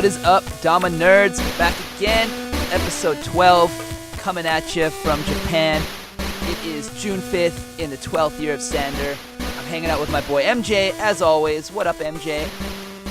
What is up, Dama nerds? Back again, episode 12, coming at you from Japan. It is June 5th in the 12th year of Sander. I'm hanging out with my boy MJ, as always. What up, MJ?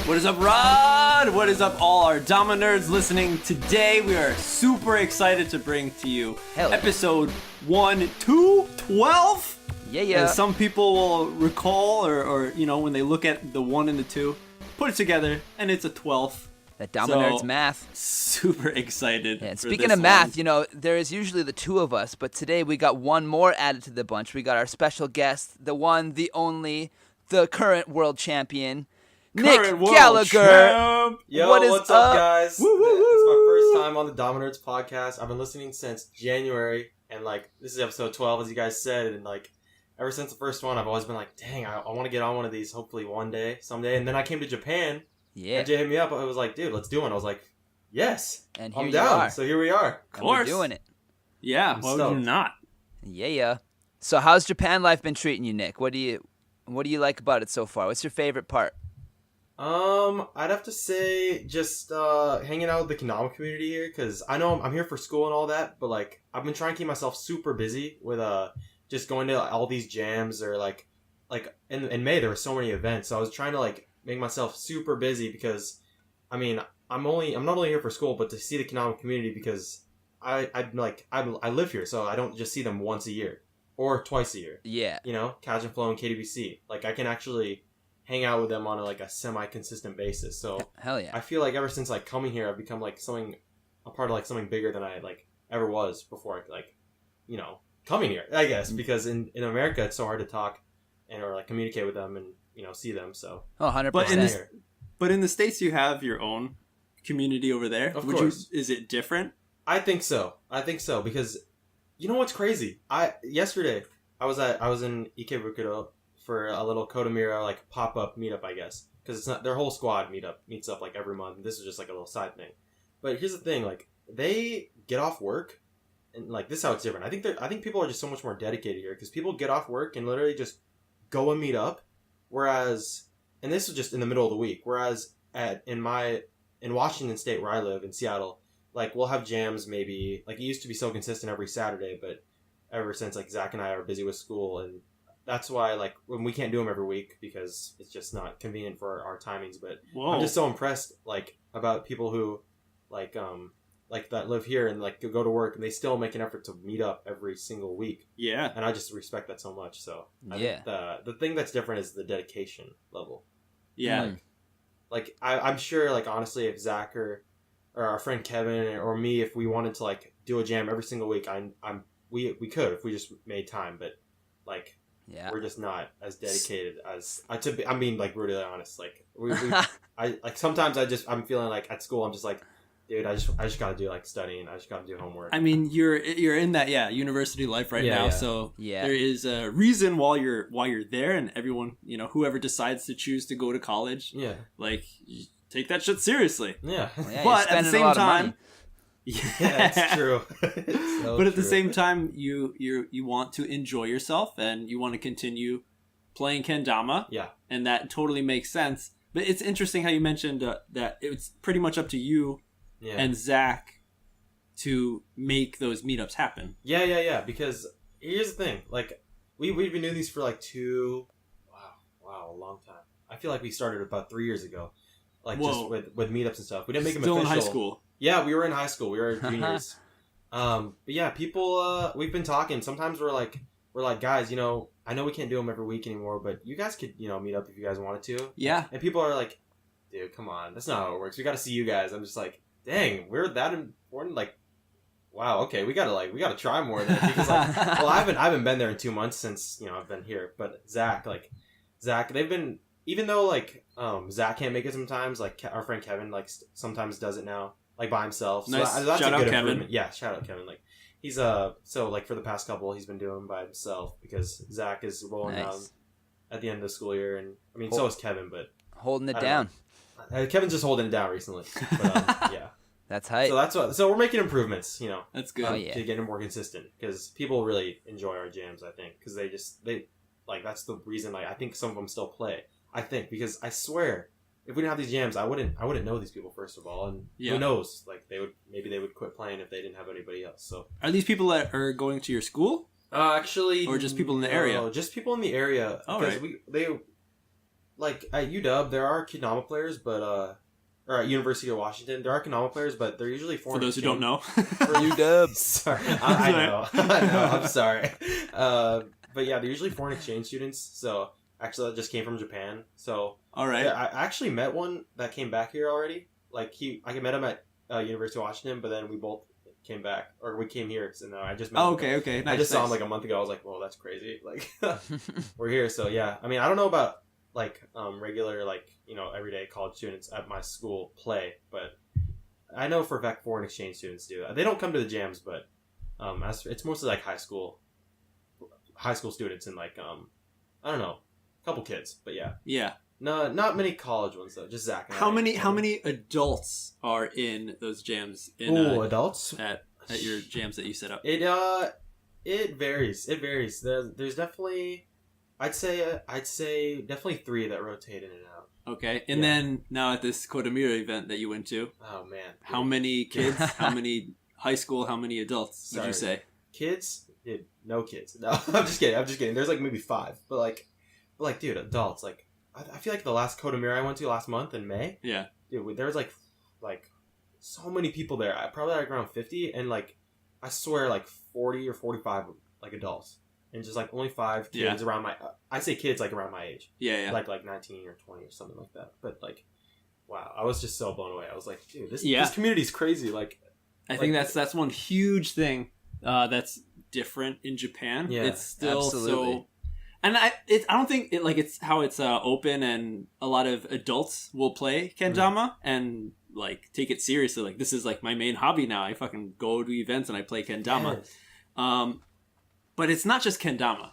What is up, Rod? What is up, all our Dama nerds listening today? We are super excited to bring to you episode 12. Yeah. As some people will recall, or you know, when they look at the 1 and the 2, put it together, and it's a 12th. That Dama nerds math. Super excited. Yeah, and speaking of math, you know, there is usually the two of us, but today we got one more added to the bunch. We got our special guest, the one, the only, the current world champion, Nick Gallagher. Yo, what's up, guys? This is my first time on the Damanerds podcast. I've been listening since January, and this is episode 12, as you guys said, and ever since the first one, I've always been like, dang, I want to get on one of these, hopefully one day, someday. And then I came to Japan. Yeah. And Jay hit me up. I was like, dude, let's do it. I was like, yes, and here I'm down. Are. So here we are. Of course, we're doing it. Yeah, why would you not? Yeah. So how's Japan life been treating you, Nick? What do you like about it so far? What's your favorite part? I'd have to say just hanging out with the Kendama community here, because I know I'm here for school and all that, but I've been trying to keep myself super busy with just going to all these jams, or in May there were so many events, so I was trying to make myself super busy, because I mean I'm not only here for school, but to see the Kendama community, because I live here, so I don't just see them once a year or twice a year. Yeah, you know, Catch and Flow and KDBC. I can actually hang out with them on a semi-consistent basis. So hell yeah, I feel ever since coming here, I've become a part of something bigger than I ever was before coming here, I guess, because in America it's so hard to talk or communicate with them and see them. So 100%. But in the States you have your own community over there. Of course. Is it different? I think so because you know what's crazy? Yesterday I was in Ikebukuro for a little Kodomira pop-up meetup, I guess, because it's not their whole squad meets up every month. This is just a little side thing. But here's the thing, they get off work and this is how it's different. I think people are just so much more dedicated here, because people get off work and literally just go and meet up, whereas, and this is just in the middle of the week, whereas in Washington State, where I live in Seattle, we'll have jams maybe, it used to be so consistent every Saturday, but ever since Zack and I are busy with school, and that's why when we can't do them every week, because it's just not convenient for our timings. But whoa. I'm just so impressed about people who that live here and go to work and they still make an effort to meet up every single week. Yeah, and I just respect that so much. So I think the thing that's different is the dedication level. Yeah, I'm sure honestly, if Zack or our friend Kevin or me, if we wanted to do a jam every single week, we could if we just made time. But we're just not as dedicated as I'm being brutally honest. Sometimes I'm feeling at school I'm just dude, I just gotta do studying. I just gotta do homework. I mean, you're in that university life right now, so there is a reason while you're there, and everyone, whoever decides to choose to go to college, you take that shit seriously. Yeah, but at the same time, yeah, it's true. But at the same time, you want to enjoy yourself and you want to continue playing Kendama. Yeah, and that totally makes sense. But it's interesting how you mentioned that it's pretty much up to you. Yeah. And Zack to make those meetups happen. Yeah. Because here's the thing, we've been doing these for a long time. I feel we started about 3 years ago, just with meetups and stuff. We didn't make them official. Still in high school. Yeah, we were in high school. We were juniors. But yeah, people. We've been talking. Sometimes we're guys. I know we can't do them every week anymore, but you guys could meet up if you guys wanted to. Yeah. And people are dude, come on, that's not how it works. We got to see you guys. I'm just dang, we're that important. Wow, okay, we gotta try more than because well, I haven't been there in 2 months since I've been here. But Zack, they've been, even though Zack can't make it sometimes. Our friend Kevin sometimes does it now by himself. So nice. that's shout a good out improvement. Kevin. Yeah, shout out Kevin. He's so for the past couple he's been doing by himself because Zack is rolling down at the end of the school year, and I mean so is Kevin, but holding it down. Kevin's just holding it down recently. But, yeah. That's hype. So we're making improvements, That's good. To get it more consistent, because people really enjoy our jams, I think, because they that's the reason I think some of them still play. I think, because I swear if we didn't have these jams, I wouldn't know these people first of all, and who knows? Like maybe they would quit playing if they didn't have anybody else. So are these people that are going to your school? Actually, or just people in the area? No, just people in the area. All right. They like at UW there are Kendama players, but or at University of Washington there are Kendama players, but they're usually foreign. For those who don't know, for UW. Sorry, I know. I'm sorry. But yeah, they're usually foreign exchange students. So actually, that just came from Japan. So all right, yeah, I actually met one that came back here already. Like I met him at University of Washington, but then we both came back, or we came here. So no, I just met him. Okay. Nice, I just saw him like a month ago. I was like, "Whoa, that's crazy!" Like, we're here. So yeah, I mean, I don't know about like regular like everyday college students at my school play, but I know for a fact foreign exchange students do. They don't come to the jams, but it's mostly like high school students and like I don't know, a couple kids, but yeah. No, not many college ones though. Just Zack. How many adults are in those jams? Adults at your jams that you set up. It varies. There's definitely, I'd say definitely 3 that rotate in and out. Okay, and then now at this Kodamira event that you went to. Oh man, how many kids? How many high school? How many adults would you say? Kids? Dude, no kids. No, I'm just kidding. There's like maybe 5, but like, dude, adults. Like, I feel like the last Kodamira I went to last month in May. Yeah, dude, there was like so many people there. Probably like around 50, and like I swear like 40 or 45 like adults, and just like only 5 kids around my. I say kids like around my age. Yeah. Like 19 or 20 or something like that. But like, wow, I was just so blown away. I was like, dude, this community's crazy. Like, I think that's one huge thing that's different in Japan. Yeah, it's still so. And I don't think it's how it's open, and a lot of adults will play kendama and like take it seriously. Like, this is like my main hobby now. I fucking go to events and I play kendama. Yes. But it's not just kendama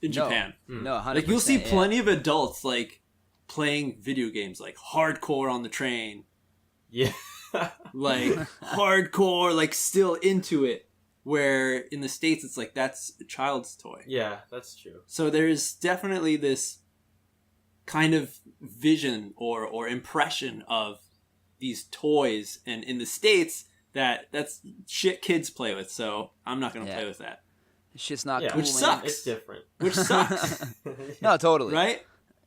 in Japan. No, 100%, like you'll see plenty of adults like playing video games, like hardcore on the train. Yeah, like hardcore, like still into it. Where in the States, it's like, that's a child's toy. Yeah, that's true. So there's definitely this kind of vision or impression of these toys. And in the States, that's shit kids play with. So I'm not going to play with that. It's just not cool, which sucks. It's different. Which sucks. No, totally. Right?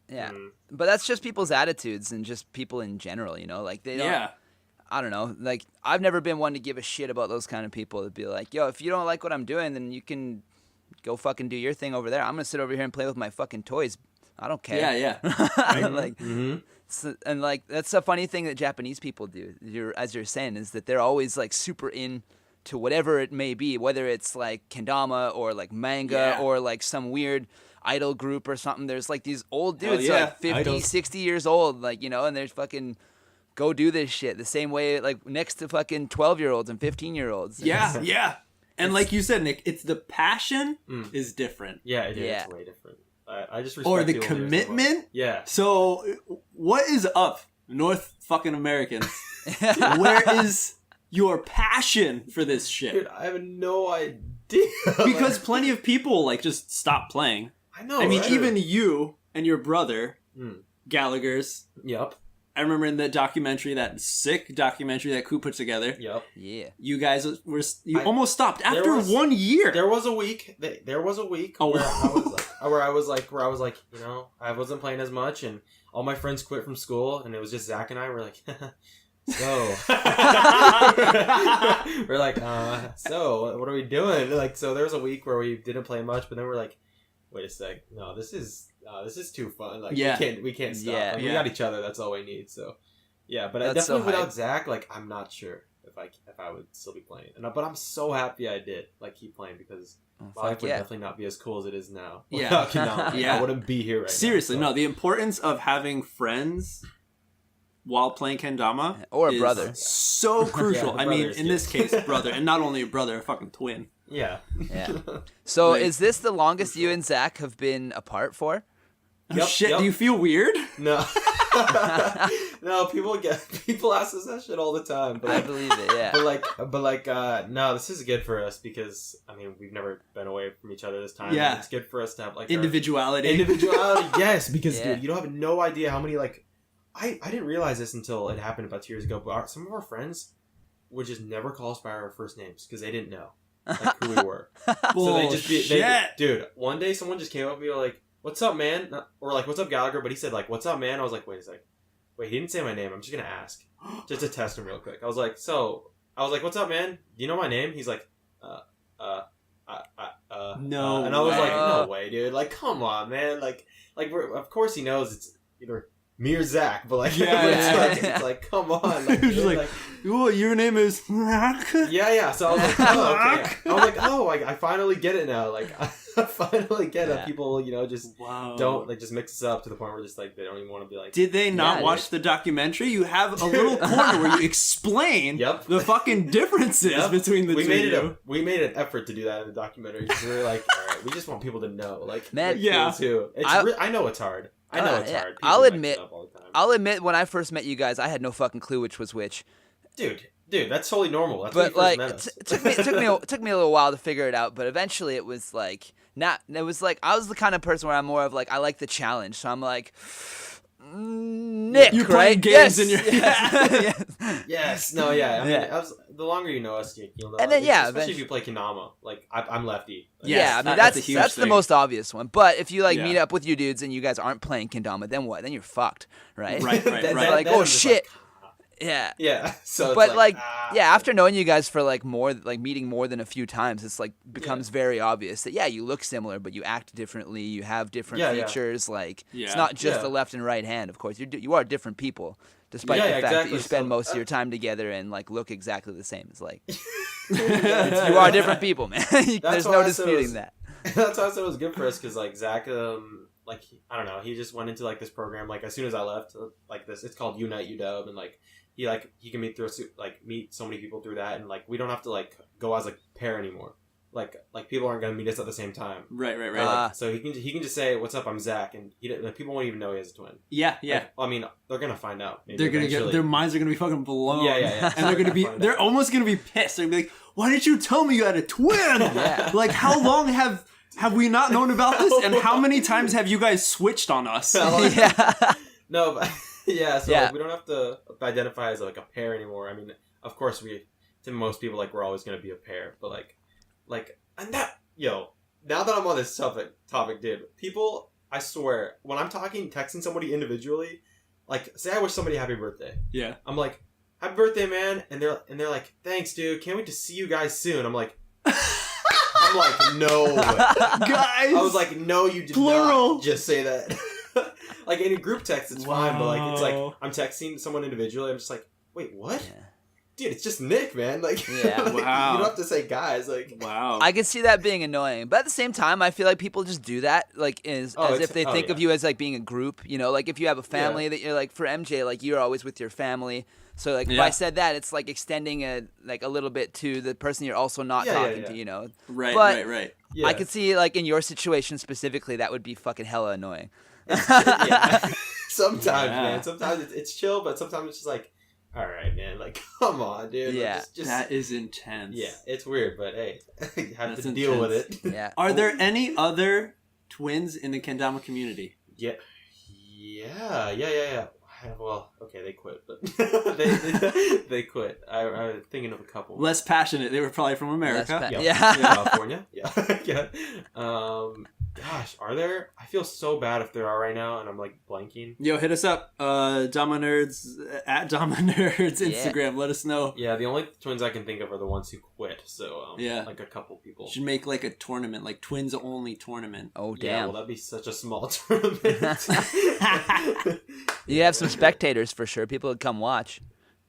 Yeah. But that's just people's attitudes and just people in general, Like, they don't... Yeah. I don't know. Like, I've never been one to give a shit about those kind of people to be like, yo, if you don't like what I'm doing, then you can go fucking do your thing over there. I'm going to sit over here and play with my fucking toys. I don't care. Yeah. Like, and like, that's a funny thing that Japanese people do, as you're saying, is that they're always like super into whatever it may be, whether it's like kendama or like manga or like some weird idol group or something. There's like these old dudes, like 50, idols. 60 years old, like, and there's fucking... Go do this shit the same way, like next to fucking 12-year-olds and 15-year-olds. Yeah. And like you said, Nick, it's the passion is different. Yeah, it is. Yeah. It's way different. I just respect or the commitment. Yeah. So, what is up, North fucking Americans? Where is your passion for this shit? Dude, I have no idea. Because plenty of people like just stop playing. I know. I mean, even you and your brother, Gallagher's. Yep. I remember in that sick documentary that Koo put together. Yep. Yeah. You guys almost stopped after 1 year. There was a week. Where I was like, I wasn't playing as much, and all my friends quit from school, and it was just Zack and I. We're like, so we're like, so what are we doing? Like, so there was a week where we didn't play much, but then we're like, wait a sec, no, this is too fun. Like, we can't stop. Yeah. Like, we got each other. That's all we need. So, yeah. But I definitely without Zack, like, I'm not sure if I would still be playing. But I'm so happy I did keep playing, because life would definitely not be as cool as it is now. Yeah. I wouldn't be here right now. Seriously, no. The importance of having friends while playing kendama or a brother, so crucial. I mean, in this case, brother, and not only a brother, a fucking twin. Yeah. So, is this the longest you and Zack have been apart for? Yep, shit, do you feel weird? No. No, people ask us that shit all the time. But I believe it, yeah. But no, this is good for us, because, I mean, we've never been away from each other this time. Yeah. It's good for us to have, like, individuality. Individuality, yes, because, dude, you don't have no idea how many, like, I didn't realize this until it happened about 2 years ago, but some of our friends would just never call us by our first names because they didn't know like who we were. So they just dude, one day someone just came up and be like, "What's up, man?" Or like, "What's up, Gallagher?" But he said like, "What's up, man?" I was like, "Wait a sec. Wait, he didn't say my name. I'm just gonna ask, just to test him real quick." I was like, "What's up, man? Do you know my name?" He's like, no, and I was like, "No way, dude! Like, come on, man! Like, of course he knows it's either me or Zack, but like, it's like, come on!" Like, he was like, "Oh, your name is Zack?" Yeah. So I was like, "Oh, okay." I was like, "Oh, I finally get it now. Like, I finally get it. People, just don't like just mix us up to the point where just like they don't even want to be like." Did they not watch the documentary? You have a little corner where you explain the fucking differences between the two. We made an effort to do that in the documentary. We were like, all right, we just want people to know, like, man, too. I know it's hard. I know it's hard. I'll admit, when I first met you guys, I had no fucking clue which was which. Dude, that's totally normal. That's but like, it took me a little while to figure it out. But eventually, it was like I was the kind of person where I'm more of like I like the challenge. So I'm like, Nick, you right? Games in your yes. No, yeah. I mean, the longer you know us, you'll know. And then especially if you play Kendama, like I'm lefty. Like, I mean that's the most obvious one. But if you meet up with you dudes and you guys aren't playing Kendama, then what? Then you're fucked, right? Right. Like, oh shit. Yeah. Yeah. So, but after knowing you guys for meeting more than a few times, it's like becomes very obvious that you look similar, but you act differently. You have different features. Like it's not just the left and right hand. Of course, you are different people, despite the fact that you spend most of your time together and like look exactly the same. It's like you are different people, man. There's no disputing that. That's why I said it was good for us because like Zack, like I don't know, he just went into like this program like as soon as I left, like this. It's called Unite UW, and like. He can meet so many people through that, and like we don't have to like go as a pair anymore. Like people aren't gonna meet us at the same time. Right. So he can just say, "What's up? I'm Zack," and people won't even know he has a twin. Yeah. Like, I mean, they're gonna find out. They're gonna their minds are gonna be fucking blown. Yeah. And they're almost gonna be pissed. They're gonna be like, "Why didn't you tell me you had a twin?" Yeah. Like, how long have we not known about this? And how many times have you guys switched on us? No. But yeah, so like, we don't have to identify as like a pair anymore. I mean, of course to most people like we're always going to be a pair, but and that now that I'm on this topic, dude, people, I swear, when I'm texting somebody individually, like say I wish somebody happy birthday. Yeah. I'm like, "Happy birthday, man," and they're like, "Thanks, dude. Can't wait to see you guys soon." I'm like, no, guys. I was like, no, you did not just say that. Like in a group text, it's fine, but like it's like I'm texting someone individually. I'm just like, wait, what? Yeah. Dude, it's just Nick, man. Like, like you don't have to say guys. Like, wow. I can see that being annoying, but at the same time, I feel like people just do that, like as if they think of you as like being a group. Like if you have a family that you're like for MJ, like you're always with your family. So like if I said that, it's like extending a little bit to the person you're also not talking to. Right. But right. Yeah. I could see like in your situation specifically, that would be fucking hella annoying. Sometimes, man. Sometimes it's chill, but sometimes it's just like, all right, man. Like, come on, dude. Yeah, like, just, that is intense. Yeah, it's weird, but hey, you have to deal with it. Yeah. Are there any other twins in the Kendama community? Yeah. Well, okay, they quit, but they quit. I'm thinking of a couple. Less passionate. They were probably from America. California. Yeah. Gosh, are there? I feel so bad if there are right now, and I'm like blanking. Yo, hit us up, damanerds at damanerds Instagram. Let us know. Yeah, the only twins I can think of are the ones who quit. So like a couple people should make like a tournament, like twins only tournament. Oh damn! Yeah, well that'd be such a small tournament. You have some spectators for sure. People would come watch.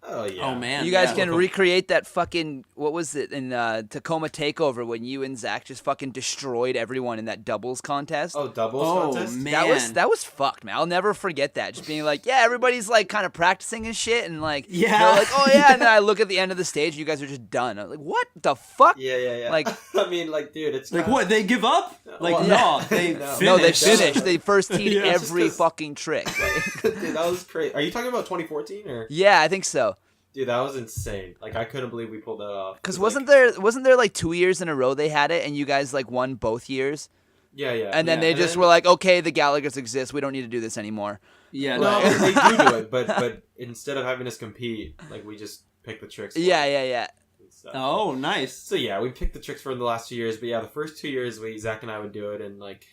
Oh yeah. Oh man. You guys can recreate that fucking what was it in Tacoma Takeover when you and Zack just fucking destroyed everyone in that doubles contest? Oh, doubles contest? Man. That was fucked, man. I'll never forget that. Just being like, everybody's like kind of practicing and shit, and like they're like, oh yeah, and then I look at the end of the stage, you guys are just done. I'm like, what the fuck? Yeah. Like, I mean, like, dude, it's like what? They give up? Like, they finished. No, they finished. They first teed every fucking trick. Like, dude, that was crazy. Are you talking about 2014 or? Yeah, I think so. Dude, that was insane. Like, I couldn't believe we pulled that off. Because wasn't there like 2 years in a row they had it, and you guys like won both years? Yeah, yeah. And then they just were like, okay, the Gallaghers exist. We don't need to do this anymore. Yeah, no, they do it, but instead of having us compete, like we just pick the tricks. Yeah. Oh, nice. So yeah, we picked the tricks for the last 2 years, but yeah, the first 2 years Zach and I would do it, and like,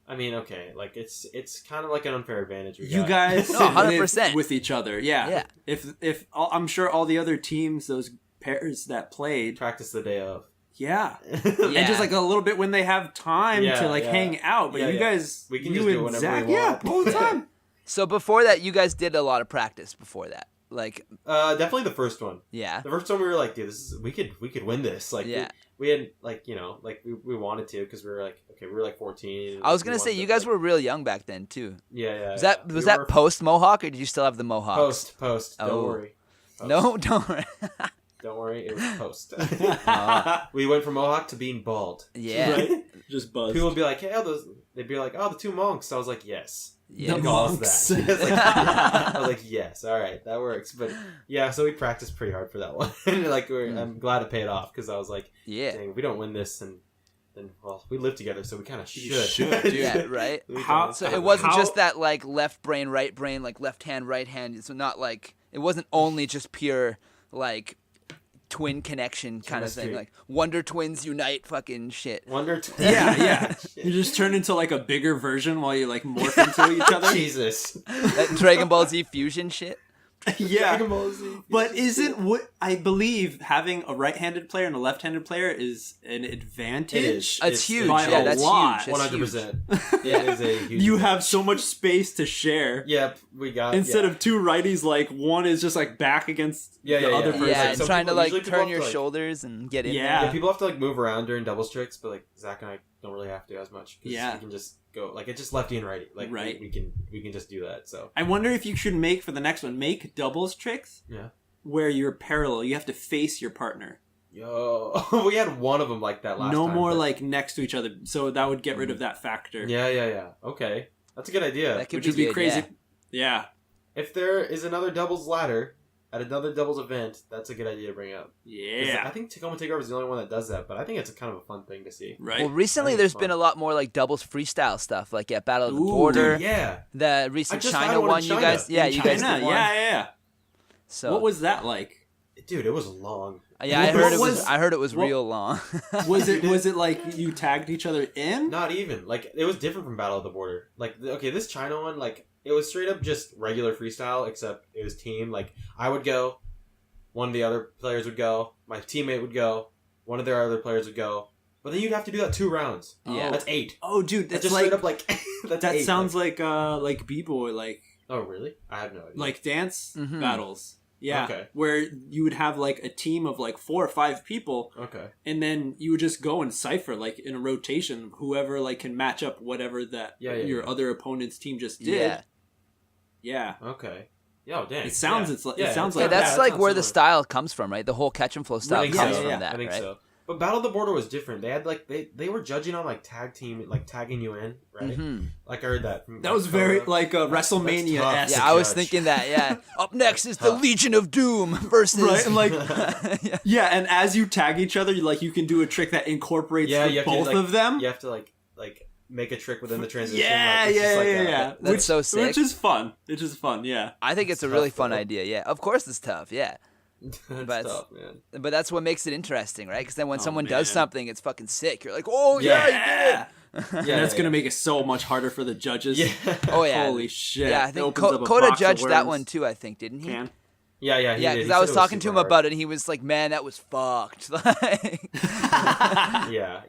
I mean, okay, like it's kind of like an unfair advantage. You guys, 100% with each other. Yeah. If I'm sure all the other teams, those pairs that played, practice the day of. Yeah. And just like a little bit when they have time to like hang out. But you guys, we can just do whenever Zack, we want. all the time. So before that, you guys did a lot of practice before that. Like, definitely the first one. Yeah. The first one we were like, dude, we could win this. Like, we had like, you know, like we wanted to because we were like, okay, we were like 14. I was gonna say you guys were real young back then too. Yeah. Was that post Mohawk or did you still have the Mohawks? Post. Don't worry. Post. No, don't worry. Don't worry, it was post. We went from Mohawk to being bald. Yeah. Right? Just buzzed. People would be like, hey, they'd be like, oh, the two monks. I was like, yes. Yeah. The monks. I was like, yes, all right, that works. But yeah, so we practiced pretty hard for that one. Like, I'm glad it paid off because I was like, dang, if we don't win this, then well, we live together, so we kind of should. Yeah, right. So it wasn't just that like left brain, right brain, like left hand, right hand. So not like it wasn't only just pure like twin connection kind of thing, like Wonder Twins unite fucking shit. Wonder Twins. Yeah. You just turn into like a bigger version while you like morph into each other. Jesus. That Dragon Ball Z fusion shit. Yeah. But isn't what I believe having a right-handed player and a left-handed player is an advantage? It's huge. By yeah, a that's lot. huge. 100%. It is a huge You have so much space to share. Yep, we got instead of two righties, like one is just like back against the other person. Yeah, and so trying to like turn your like, shoulders and get in there. Yeah, people have to like move around during doubles tricks, but like Zach and I don't really have to as much. Yeah, we can just go like it's just lefty and righty. Like right. we can just do that. So I wonder if you should make for the next one doubles tricks. Yeah, where you're parallel. You have to face your partner. Yo, we had one of them like that last time. No more like next to each other, so that would get rid of that factor. Yeah. Okay, that's a good idea. Which would be crazy. Yeah. If there is another doubles ladder at another doubles event, that's a good idea to bring up. Yeah. I think Tacoma Takeover is the only one that does that, but I think it's a kind of a fun thing to see. Right. Well, recently there's been a lot more like doubles freestyle stuff, like at Battle of the Border. Dude, yeah. The recent China one, you guys. Yeah, you guys did one. Yeah. So what was that like? Dude, it was long. Yeah, I heard it was real long. Was it like you tagged each other in? Not even. Like it was different from Battle of the Border. Like okay, this China one, like it was straight up just regular freestyle, except it was team. Like I would go, one of the other players would go, my teammate would go, one of their other players would go. But then you'd have to do that 2 rounds. Yeah, that's 8. Oh, dude, that's just like straight up like that's that 8, sounds like b-boy like. Oh really? I have no idea. Like dance battles. Yeah, okay. Where you would have like a team of like 4 or 5 people. Okay. And then you would just go and cipher like in a rotation, whoever like can match up whatever that your other opponent's team just did. Yeah. Okay. Yo, dang. It sounds like that's like where the style comes from, right? The whole catch and flow style comes from that, I think right? so. But Battle of the Border was different. They had like they were judging on like tag team, like tagging you in, right? Mm-hmm. Like I heard that. That was very like a WrestleMania. Yeah, I was thinking that. Yeah. Up next is the Legion of Doom versus right, and like and as you tag each other, you can do a trick that incorporates both of them. You have to like make a trick within the transition. Yeah. That's so sick. Which is fun. Yeah. I think it's a really fun idea. Yeah, of course it's tough. Yeah. That's tough, man. But that's what makes it interesting, right? Because then when someone does something, it's fucking sick. You're like, oh yeah, you did. Yeah, that's gonna make it so much harder for the judges. Yeah. Oh yeah. Holy shit. Yeah, I think Coda judged that one too. I think, didn't he? Yeah. Yeah, because I was talking to him about it, and he was like, "Man, that was fucked." Yeah.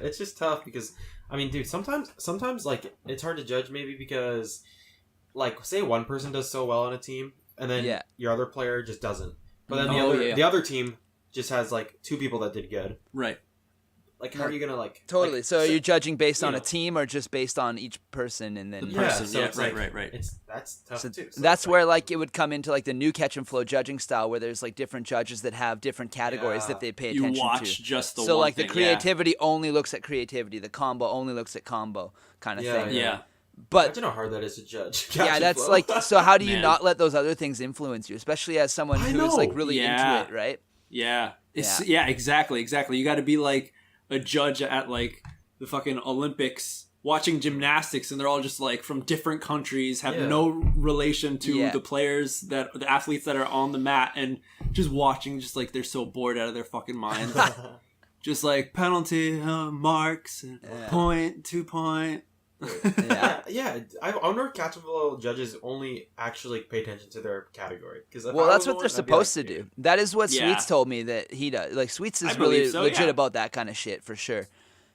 It's just tough because I mean, dude, sometimes like it's hard to judge maybe because like say one person does so well on a team. And then your other player just doesn't. But then the other team just has like 2 people that did good. Right. Like how are you gonna like totally? So are you judging based on a team or just based on each person and then the person? So it's right. That's tough too. So that's where like it would come into like the new catch and flow judging style where there's like different judges that have different categories that they pay attention to. You watch just the so one like thing, the creativity only looks at creativity, the combo only looks at combo kind of thing. Yeah. But imagine how hard that is to judge. Yeah, that's like so. How do you not let those other things influence you, especially as someone who's like really into it, right? Yeah, exactly. You got to be like a judge at like the fucking Olympics watching gymnastics, and they're all just like from different countries, have no relation to the players the athletes that are on the mat, and just watching, just like they're so bored out of their fucking minds. Just like penalty, marks, point, 2 point. I wonder if catchable judges only actually pay attention to their category. Well, that's what they're supposed to do. That is what Sweets told me that he does. Like, Sweets is really legit about that kind of shit, for sure.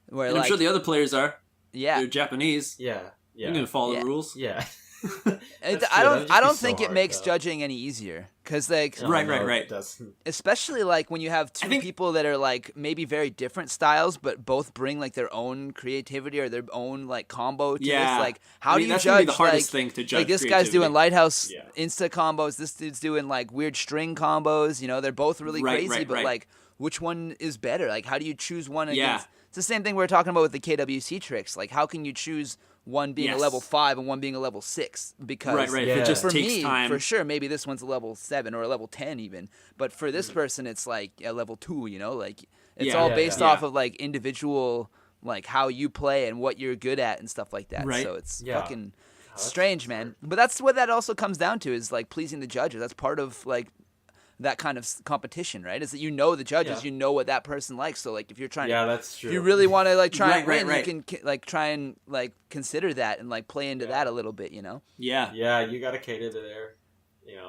Where, and I'm sure the other players are. Yeah. They're Japanese. Yeah. You're going to follow the rules. Yeah. I don't think it makes judging any easier, because like right. Especially like when you have two people that are like maybe very different styles, but both bring like their own creativity or their own like combo to this. Like, how do you that's judge? The hardest thing to judge. Like, this guy's doing lighthouse insta combos. This dude's doing like weird string combos. You know, they're both really crazy, but like, which one is better? Like, how do you choose one against? It's the same thing we were talking about with the KWC tricks. Like, how can you choose one being a level 5 and one being a level 6? Because it just for takes me, time. For sure, maybe this one's a level 7 or a level 10 even. But for this person, it's like a level 2. You know, like it's all based off of like individual, like how you play and what you're good at and stuff like that. So it's fucking strange, man. But that's what that also comes down to, is like pleasing the judges. That's part of like that kind of competition, right? Is that you know the judges, you know what that person likes. So like if you're trying that's true. If you really want to like try and win, you can like try and like consider that and like play into that a little bit, you know? Yeah, you got to cater to their,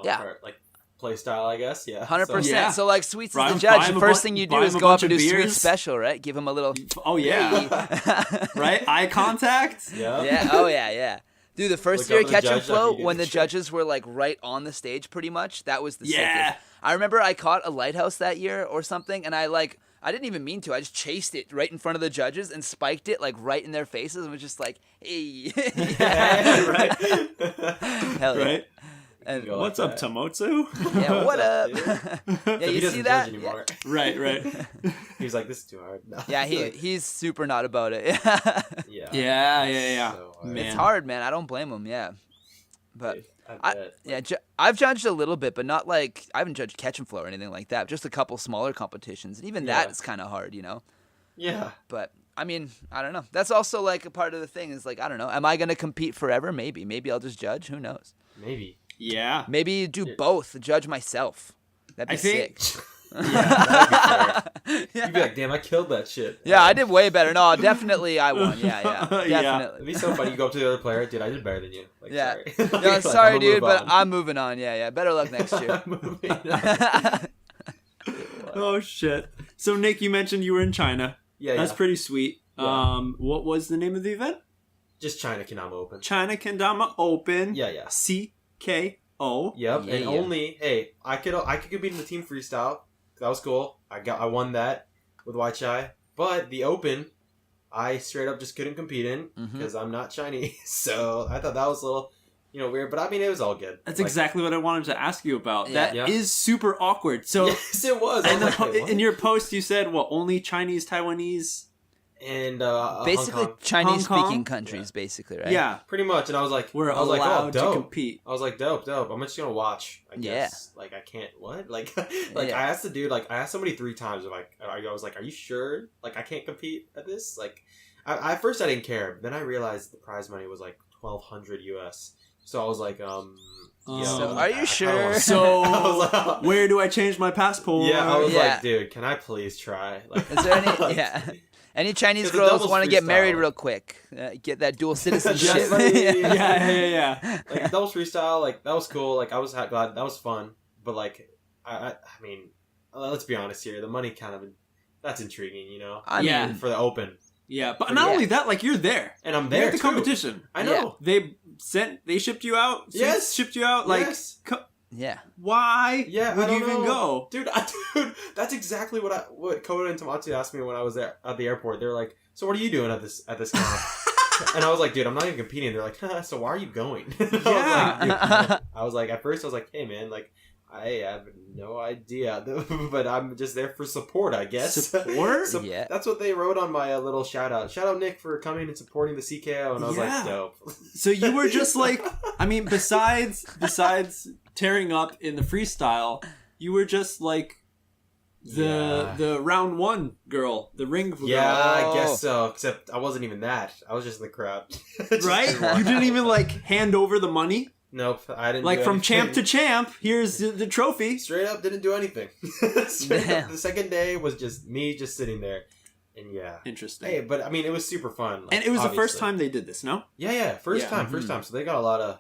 part, like play style, I guess. 100%. So like Sweets is the judge. The first thing you do is go up and do Sweets special, right? Give him a little. Oh yeah. Right? Eye contact. Yeah. Oh yeah. Dude, the first year Catch and Flow, when the judges were like right on the stage pretty much, that was the sickest. I remember I caught a lighthouse that year or something, and I didn't even mean to. I just chased it right in front of the judges and spiked it like right in their faces and was just like, hey. Right. Hell yeah. Right. And what's up, Tomotsu? Yeah, what up? You see that? Anymore. Right. He was like, this is too hard. No. Yeah, he's super not about it. Yeah. So man. It's hard, man. I don't blame him. Yeah, but I've judged a little bit, but not like I haven't judged Catch and Flow or anything like that. Just a couple smaller competitions, and even that is kind of hard, you know. Yeah. But I mean, I don't know. That's also like a part of the thing. Is like, I don't know. Am I gonna compete forever? Maybe I'll just judge. Who knows? Maybe. Yeah. Maybe do both. Judge myself. That'd be sick. That'd be fair. You'd be like, damn, I killed that shit. Yeah, I did way better. No, definitely I won. Yeah. Definitely. It'd be so funny. You go up to the other player, dude, I did better than you. Like, sorry. Yeah, sorry, dude, but I'm moving on. Yeah. Better luck next year. Oh, shit. So, Nick, you mentioned you were in China. Yeah. That's pretty sweet. Yeah. What was the name of the event? Just China Kendama Open. China Kendama Open. Yeah. CKO. Yep. And only, hey, I could compete in the team freestyle. That was cool. I won that with Wai Chai. But the Open, I straight up just couldn't compete in because I'm not Chinese. So I thought that was a little, weird. But I mean, it was all good. That's exactly what I wanted to ask you about. Yeah. That is super awkward. So yes, it was. In your post, you said, only Chinese, Taiwanese, and basically Chinese-speaking countries, basically, right? Yeah, pretty much. And I was like, we're allowed to compete. I was like, dope. I'm just gonna watch. I guess. Like, I can't. What? I asked the dude. I asked somebody 3 times. I was like, are you sure? Like, I can't compete at this. Like, at first I didn't care. But then I realized the prize money was like $1,200 US. So I was like, so are you sure? So where do I change my passport? Yeah, I was like, dude, can I please try? Like, is there any? Any Chinese girls want to get married real quick? Get that dual citizenship. Yeah. Like, doubles freestyle, like, that was cool. Like, I was glad. That was fun. But, like, I mean, let's be honest here. The money kind of, that's intriguing, I mean, for the Open. Yeah, but not only that, like, you're there. And I'm there, at the competition. I know. They shipped you out? Yes. Shipped you out? Like, yeah. Why would you even go? Dude, that's exactly what Koda and Tomatsu asked me when I was there at the airport. They were like, so what are you doing at this camp? And I was like, dude, I'm not even competing. They're like, so why are you going? I was like, at first I was like, hey man, like, I have no idea, but I'm just there for support, I guess. Support? Yeah. That's what they wrote on my little shout out. Shout out Nick for coming and supporting the CKO, and I was like, dope. So you were just like, I mean, besides tearing up in the freestyle, you were just like The round one girl, the ring girl. Yeah, I guess so. Except I wasn't even that. I was just in the crowd. Right? You didn't even hand over the money? Nope, I didn't. From champ to champ, here's the trophy. Straight up, didn't do anything. The second day was just me just sitting there. And yeah. Interesting. Hey, but I mean, it was super fun. And it was the first time they did this, no? Yeah. First time. So they got a lot of,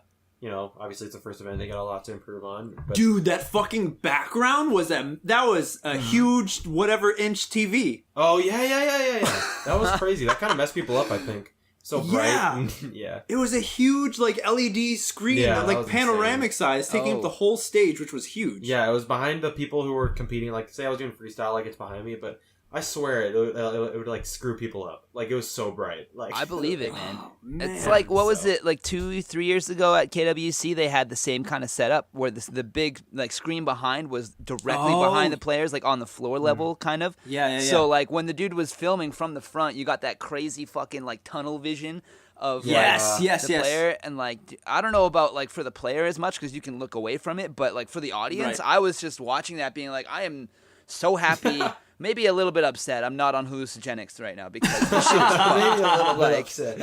obviously it's the first event. They got a lot to improve on. But... Dude, that fucking background was that was a huge whatever inch TV. Oh, yeah. That was crazy. That kind of messed people up, I think. So bright. Yeah. Yeah. It was a huge LED screen, panoramic size, taking up the whole stage, which was huge. Yeah, it was behind the people who were competing. Like, say I was doing freestyle, it's behind me, but I swear it would screw people up. It was so bright. I believe it, man. It's what was it, 2-3 years ago at KWC, they had the same kind of setup where the big screen behind was directly behind the players, on the floor level, kind of. Yeah. So when the dude was filming from the front, you got that crazy fucking tunnel vision of the player, and I don't know about for the player as much because you can look away from it, but for the audience, I was just watching that being I am so happy. Maybe a little bit upset. I'm not on hallucinogenics right now because the shit is maybe a little bit upset.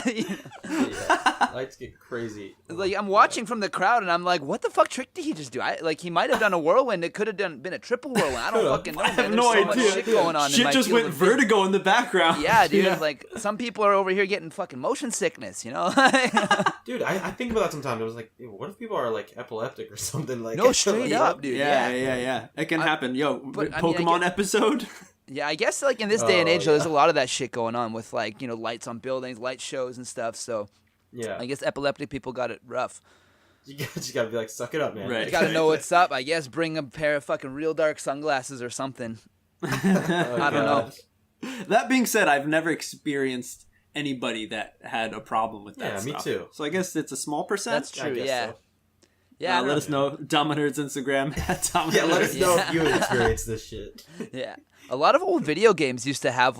Yeah, lights get crazy. I'm watching from the crowd and I'm like, what the fuck trick did he just do? He might have done a whirlwind. It could have been a triple whirlwind. I don't fucking know, man. I have no idea. Much shit going on. Shit just went vertigo in the background. Yeah, dude. Yeah. Some people are over here getting fucking motion sickness, Dude, I think about that sometimes. I was like, what if people are epileptic or something? No, straight up, dude. Yeah. It can happen. Yo, Pokemon episode. Yeah, I guess in this day and age, there's a lot of that shit going on with lights on buildings, light shows and stuff. So yeah, I guess epileptic people got it rough. You just gotta be suck it up, man. Right. You gotta know what's up. I guess bring a pair of fucking real dark sunglasses or something. I don't know. That being said, I've never experienced anybody that had a problem with that. Yeah, stuff. Me too. So I guess it's a small percent. That's true. Yeah. So. Yeah, let us know. Damanerds Instagram. Yeah, let us know if you experienced this shit. Yeah, a lot of old video games used to have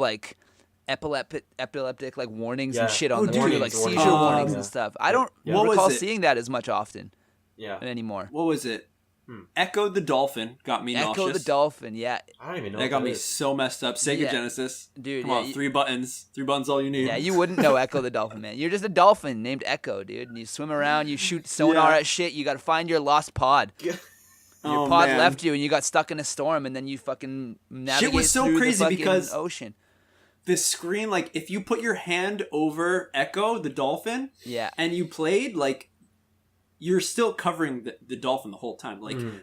epileptic warnings and shit on them, warnings, seizure warnings and stuff. I don't recall seeing that as much often. Anymore. What was it? Echo the Dolphin got me nauseous. Echo the Dolphin, yeah. I don't even know. That got me so messed up. Sega Genesis. Dude, come on, 3 buttons. 3 buttons all you need. Yeah, you wouldn't know Echo the Dolphin, man. You're just a dolphin named Echo, dude. And you swim around, you shoot sonar at shit. You got to find your lost pod. Your pod left you and you got stuck in a storm and then you fucking navigate shit was so through crazy the fucking because ocean. The screen, if you put your hand over Echo the Dolphin and you played, you're still covering the dolphin the whole time.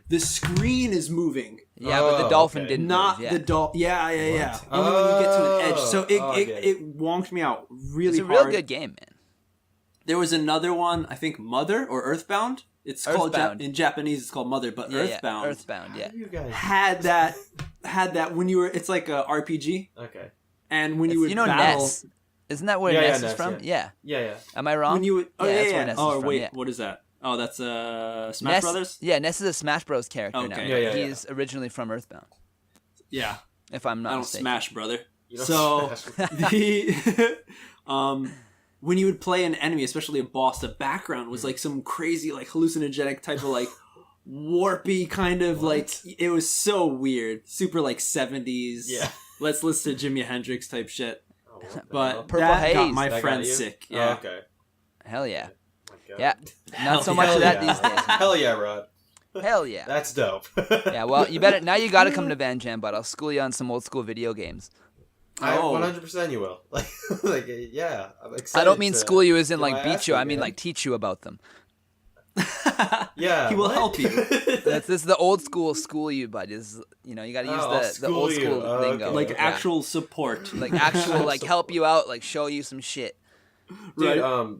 The screen is moving. Yeah, but the dolphin didn't Not move. the dolphin. Yeah. Only when you get to an edge. So it wonked me out really hard. It's a real good game, man. There was another one, I think Mother or Earthbound. It's called in Japanese. It's called Mother, but Earthbound. Yeah, Earthbound. Yeah. You guys had that when you were. It's like a RPG. Okay. And when you would battle. Ness. Isn't that where Ness is from? Yeah. Am I wrong? When you would. That's where Ness is from. Wait, what is that? Oh, that's Smash Brothers? Yeah, Ness is a Smash Bros character now. Yeah. He's originally from Earthbound. Yeah. If I'm not mistaken. I don't smash, brother. So, when you would play an enemy, especially a boss, the background was some crazy, hallucinogenic type of, warpy kind of, it was so weird. Super, 70s. Yeah. Let's listen to Jimi Hendrix type shit. Oh, but Purple that Haze. got my friend sick. Yeah. Oh, okay. Hell yeah. God. Yeah. Not so much of that these days. Hell yeah, Rod. Hell yeah. That's dope. Yeah, well, you better now. You got to come to Van Jam, but I'll school you on some old school video games. 100% you will. Yeah. I'm excited. I don't mean school you as in beat you. I mean teach you about them. Yeah, he will help you. This is the old school you, bud. You got to use the old school lingo. Okay. Actual support. Actual help you out, show you some shit. Dude, right.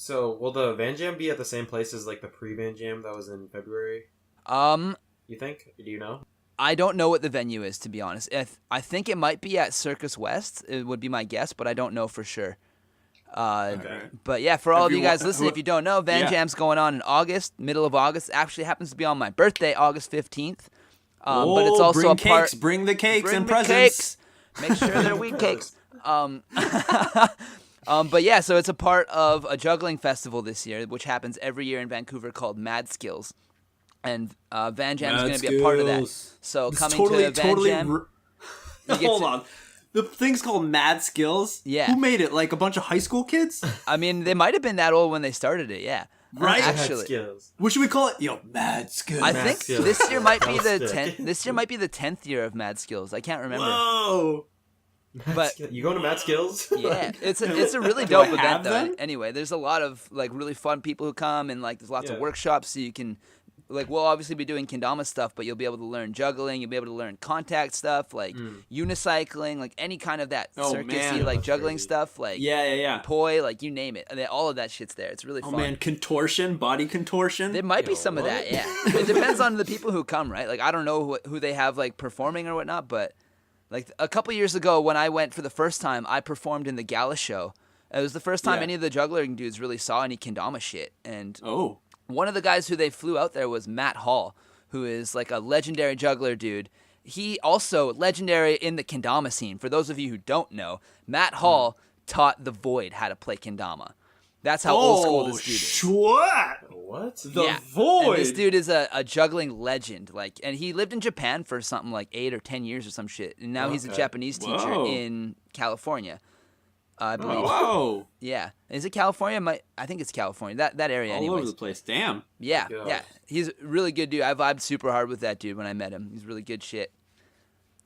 So will the Van Jam be at the same place as the pre-Van Jam that was in February? You think? Do you know? I don't know what the venue is, to be honest. I think it might be at Circus West. It would be my guess, but I don't know for sure. Okay. But yeah, for all of you guys listening, if you don't know, Van Jam's going on in August, middle of August. Actually happens to be on my birthday, August 15th. But it's also bring the cakes and presents. Cakes. Make sure they're wheat cakes. But yeah, so it's a part of a juggling festival this year, which happens every year in Vancouver called Mad Skills. And Van Jam is going to be a part of that. So it's coming to Van Jam... Hold on. The thing's called Mad Skills? Yeah. Who made it? Like a bunch of high school kids? I mean, they might have been that old when they started it, yeah. Right? Actually. Mad Skills. What should we call it? Yo, Mad Skills. I Mad think Skills. this year might be the 10th. This year might be the 10th year of Mad Skills. I can't remember. Whoa. But you going to Mad Skills? yeah, it's a really dope I event have though. them? Anyway, there's a lot of like really fun people who come, and like there's lots of workshops, so you can like we'll obviously be doing kendama stuff, but you'll be able to learn juggling, you'll be able to learn contact stuff like unicycling, like any kind of that circusy like juggling stuff, like poi, like you name it. And all of that shit's there. It's really fun. Oh man, contortion, body contortion. There might be some of that, yeah. It depends on the people who come, right? Like I don't know who they have like performing or whatnot, but like a couple years ago when I went for the first time, I performed in the Gala show. It was the first time any of the juggling dudes really saw any kendama shit. And one of the guys who they flew out there was Matt Hall, who is like a legendary juggler dude. He also legendary in the kendama scene. For those of you who don't know, Matt Hall taught the Void how to play kendama. That's how old school this dude is. What? The Void. And this dude is a juggling legend. Like, and he lived in Japan for something like 8 or 10 years or some shit. And now he's a Japanese teacher in California. I believe. Whoa. Yeah. Is it California? I think it's California. That area anyways. All over the place. Damn. Yeah. Yeah. He's a really good dude. I vibed super hard with that dude when I met him. He's really good shit.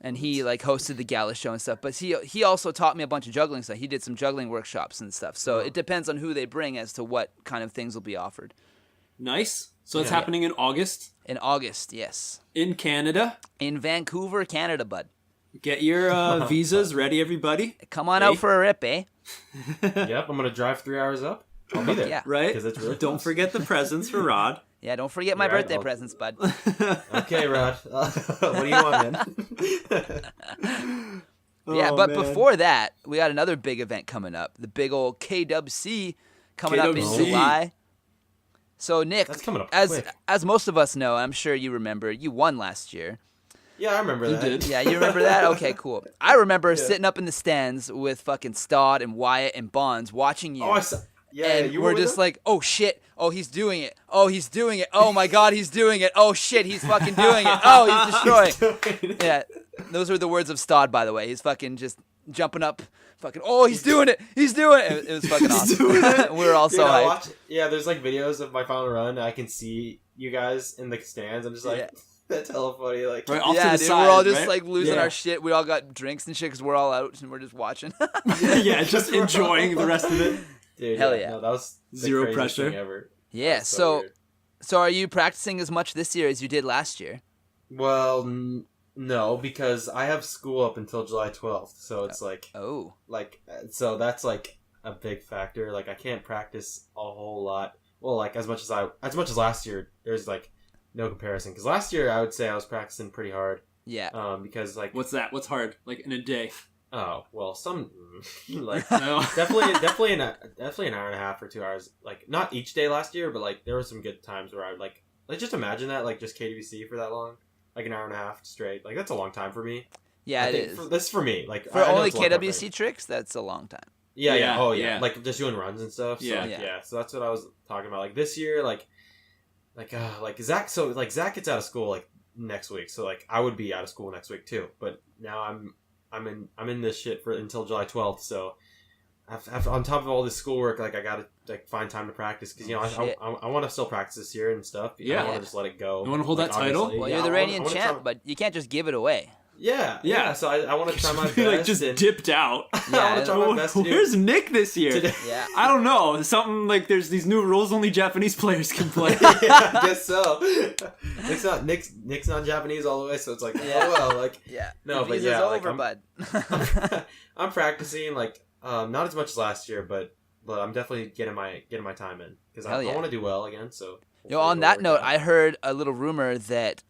And he like hosted the Gala show and stuff. But he also taught me a bunch of juggling stuff. He did some juggling workshops and stuff. So it depends on who they bring as to what kind of things will be offered. Nice. So it's happening in August? In August, yes. In Canada? In Vancouver, Canada, bud. Get your visas ready, everybody. Come on out for a rip, eh? Yep, I'm going to drive 3 hours up. I'll be there. Yeah. Right? It's really don't forget the presents for Rod. Yeah, don't forget my birthday presents, bud. Okay, Rod. What do you want, man? Before that, we got another big event coming up. The big old KWC coming up in July. So, Nick, that's coming up as most of us know, I'm sure you remember, you won last year. Yeah, I remember that. Did. Yeah, you remember that? Okay, cool. I remember sitting up in the stands with fucking Stodd and Wyatt and Bonds watching you. Oh, I saw. Yeah, and you we're just like, oh shit, oh he's doing it, oh he's doing it, oh my god he's doing it, oh shit he's fucking doing it, oh he's destroying. Yeah, those were the words of Stodd, by the way. He's fucking just jumping up, fucking, oh he's doing it, he's doing it. It was fucking awesome. We were all so hyped. There's like videos of my final run. I can see you guys in the stands. I'm just like, that's hella funny. Like, right off to the side, we're all just right? like losing our shit. We all got drinks and shit because we're all out and we're just watching. Just enjoying the rest of it. Dude, hell yeah. No, that was the zero pressure thing ever. Yeah, so are you practicing as much this year as you did last year? Well, no, because I have school up until July 12th, so it's so that's like a big factor. Like I can't practice a whole lot. Well, like as much as last year, there's like no comparison. Because last year I would say I was practicing pretty hard. Yeah. Because like what's that? What's hard? Like in a day? Oh well, some like definitely an hour and a half or 2 hours. Like not each day last year, but like there were some good times where I would like just imagine that like just KWC for that long, like an hour and a half straight. Like that's a long time for me. Yeah, it is. That's for me. Like for only KWC tricks, that's a long time. Yeah. Oh yeah. Like just doing runs and stuff. So, yeah. So that's what I was talking about. Like this year, like Zack. So like Zack gets out of school like next week. So like I would be out of school next week too. But now I'm in this shit for until July 12th, so on top of all this schoolwork, like I gotta like find time to practice because I want to still practice this year and stuff. I don't want to just let it go. You want to hold that title? Well, you're the reigning champ, but you can't just give it away. Yeah. So I want to try my best. Like just dipped out. I want to try my best. Where's Nick this year? Yeah. I don't know. Something like there's these new rules only Japanese players can play. I guess so. Nick's not Japanese all the way, so it's like no, but yeah, over, bud. I'm practicing like not as much as last year, but I'm definitely getting my time in because I want to do well again. So. On that note, I heard a little rumor that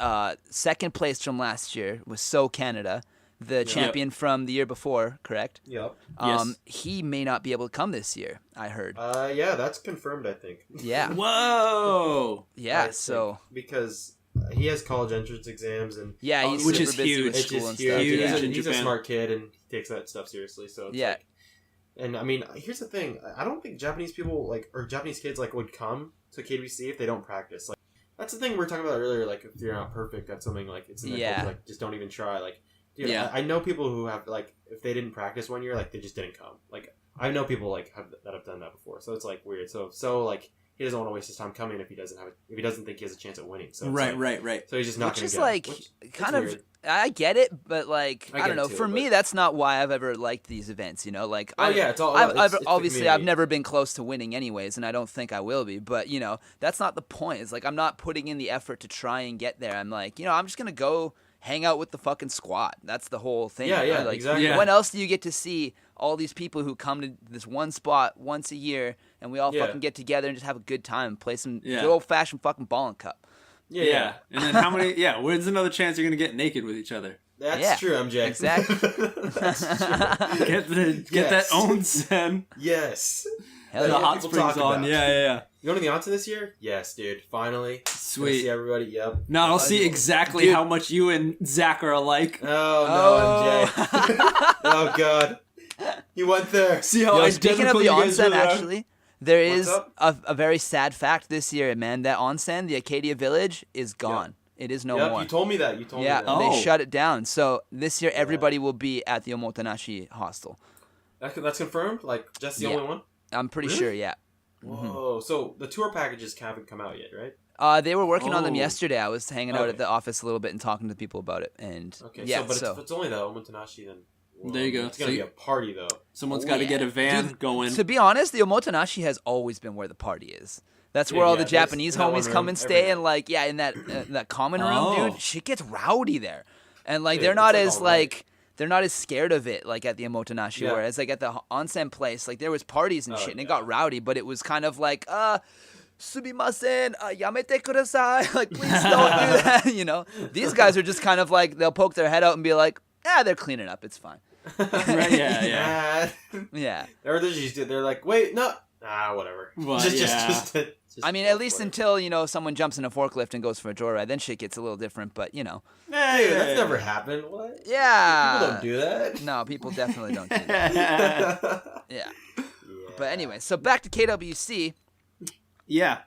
second place from last year was So Canada, the champion from the year before, correct? Yep. Yes. He may not be able to come this year, I heard. Yeah, that's confirmed, I think. Yeah. Whoa! Yeah, so... Because he has college entrance exams and... Yeah, he's which super is busy huge. with school and huge. stuff. Yeah. In He's a Japan. smart kid and he takes that stuff seriously, so it's like... And I mean, here's the thing. I don't think Japanese people, like, or Japanese kids, like, would come to KWC if they don't practice. Like, that's the thing we were talking about earlier. Like, if you're not perfect at something, like it's in that culture, like just don't even try. Like, dude, I know people who have like if they didn't practice 1 year, like they just didn't come. Like, I know people like that have done that before. So it's like weird. So like he doesn't want to waste his time coming if he doesn't think he has a chance at winning. So right. So he's just not going to get like kind of. Weird. I get it, but like I don't know. For me, that's not why I've ever liked these events. You know, like it's all. Obviously, I've never been close to winning, anyways, and I don't think I will be. But you know, that's not the point. It's like I'm not putting in the effort to try and get there. I'm like, you know, I'm just gonna go hang out with the fucking squad. That's the whole thing. Yeah, like, exactly. When else do you get to see all these people who come to this one spot once a year, and we all fucking get together and just have a good time and play some good old fashioned fucking ball cup. Yeah. And then how many? When's another chance you're gonna get naked with each other? That's true, MJ. Exactly. That's true. Get that onsen. Yes. Hell the hot springs on. Yeah. You going to the onsen this year? Yes, dude. Finally. Sweet. See everybody. Yep. No, I'll see exactly how much you and Zack are alike. Oh, no, MJ. Oh, God. You went there. See how speaking of the onsen, actually, there is a very sad fact this year, man. That onsen, the Acadia Village, is gone. It is no more. You told me that. They shut it down. So this year, everybody will be at the Omotenashi hostel. That's confirmed? Like, just the only one? I'm pretty sure, yeah. Whoa. So the tour packages haven't come out yet, right? They were working on them yesterday. I was hanging out at the office a little bit and talking to people about it. And if it's only the Omotenashi, then... Well, there you go. It's going to be a party, though. Someone's got to get a van going. To be honest, the Omotenashi has always been where the party is. That's where all the Japanese homies come and stay, and like, in that common room, dude, shit gets rowdy there, and like they're not as scared of it like at the Omotenashi, whereas like at the onsen place, like there was parties and shit, and it got rowdy, but it was kind of like, sumimasen, yamete kudasai, like please don't do that, you know. These guys are just kind of like they'll poke their head out and be like, they're cleaning up, it's fine. Right? Yeah. They're like, wait, no. Whatever. Well, I mean, at least until, you know, someone jumps in a forklift and goes for a joyride, then shit gets a little different, but, you know. Hey, that's never happened. What? Yeah. People don't do that. No, people definitely don't do that. Yeah. But anyway, so back to KWC. Yeah.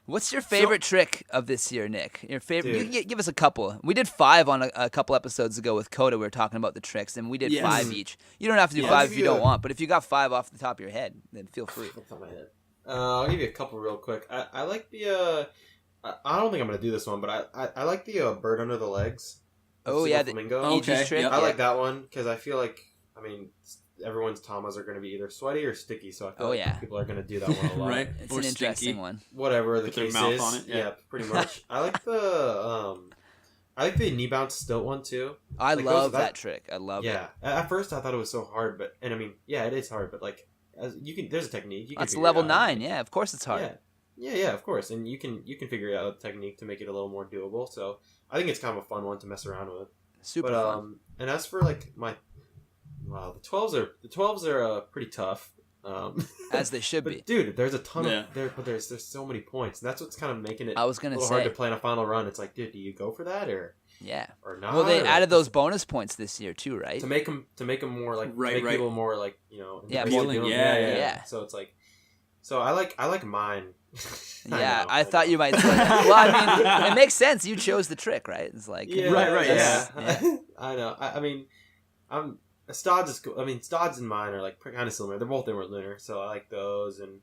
What's your favorite trick of this year, Nick? Your favorite? You can give us a couple. We did 5 on a couple episodes ago with Coda. We were talking about the tricks, and we did 5 each. You don't have to do 5 if you don't want, but if you got 5 off the top of your head, then feel free. Off the top of my head. I'll give you a couple real quick. I like the. I don't think I'm gonna do this one, but I like the bird under the legs. Oh yeah, the flamingo. Okay. Trick. I like that one because I feel like everyone's tamas are going to be either sweaty or sticky, so I feel like people are going to do that one a lot. Right. It's an interesting one. Whatever the case is. On it, yeah, pretty much. I like the knee bounce stilt one too. I love that trick. I love it. Yeah. At first I thought it was so hard, but it is hard, but like there's a technique. It's level 9. Yeah, of course it's hard. Yeah, of course. And you can figure out a technique to make it a little more doable. So I think it's kind of a fun one to mess around with. Super fun. And as for like the 12s are pretty tough. As they should be. Dude, there's a ton of but there's so many points. And that's what's kind of making it hard to play in a final run. It's like, dude, do you go for that or not? Well, they added those bonus points this year too, right? To make them more like people more like, you know, yeah. So it's like I like mine. I thought you might say that. Well, I mean, it makes sense. You chose the trick, right? It's like right. Yeah. I know. I mean, Stods and mine are like kind of similar. They're both inward lunar, so I like those. And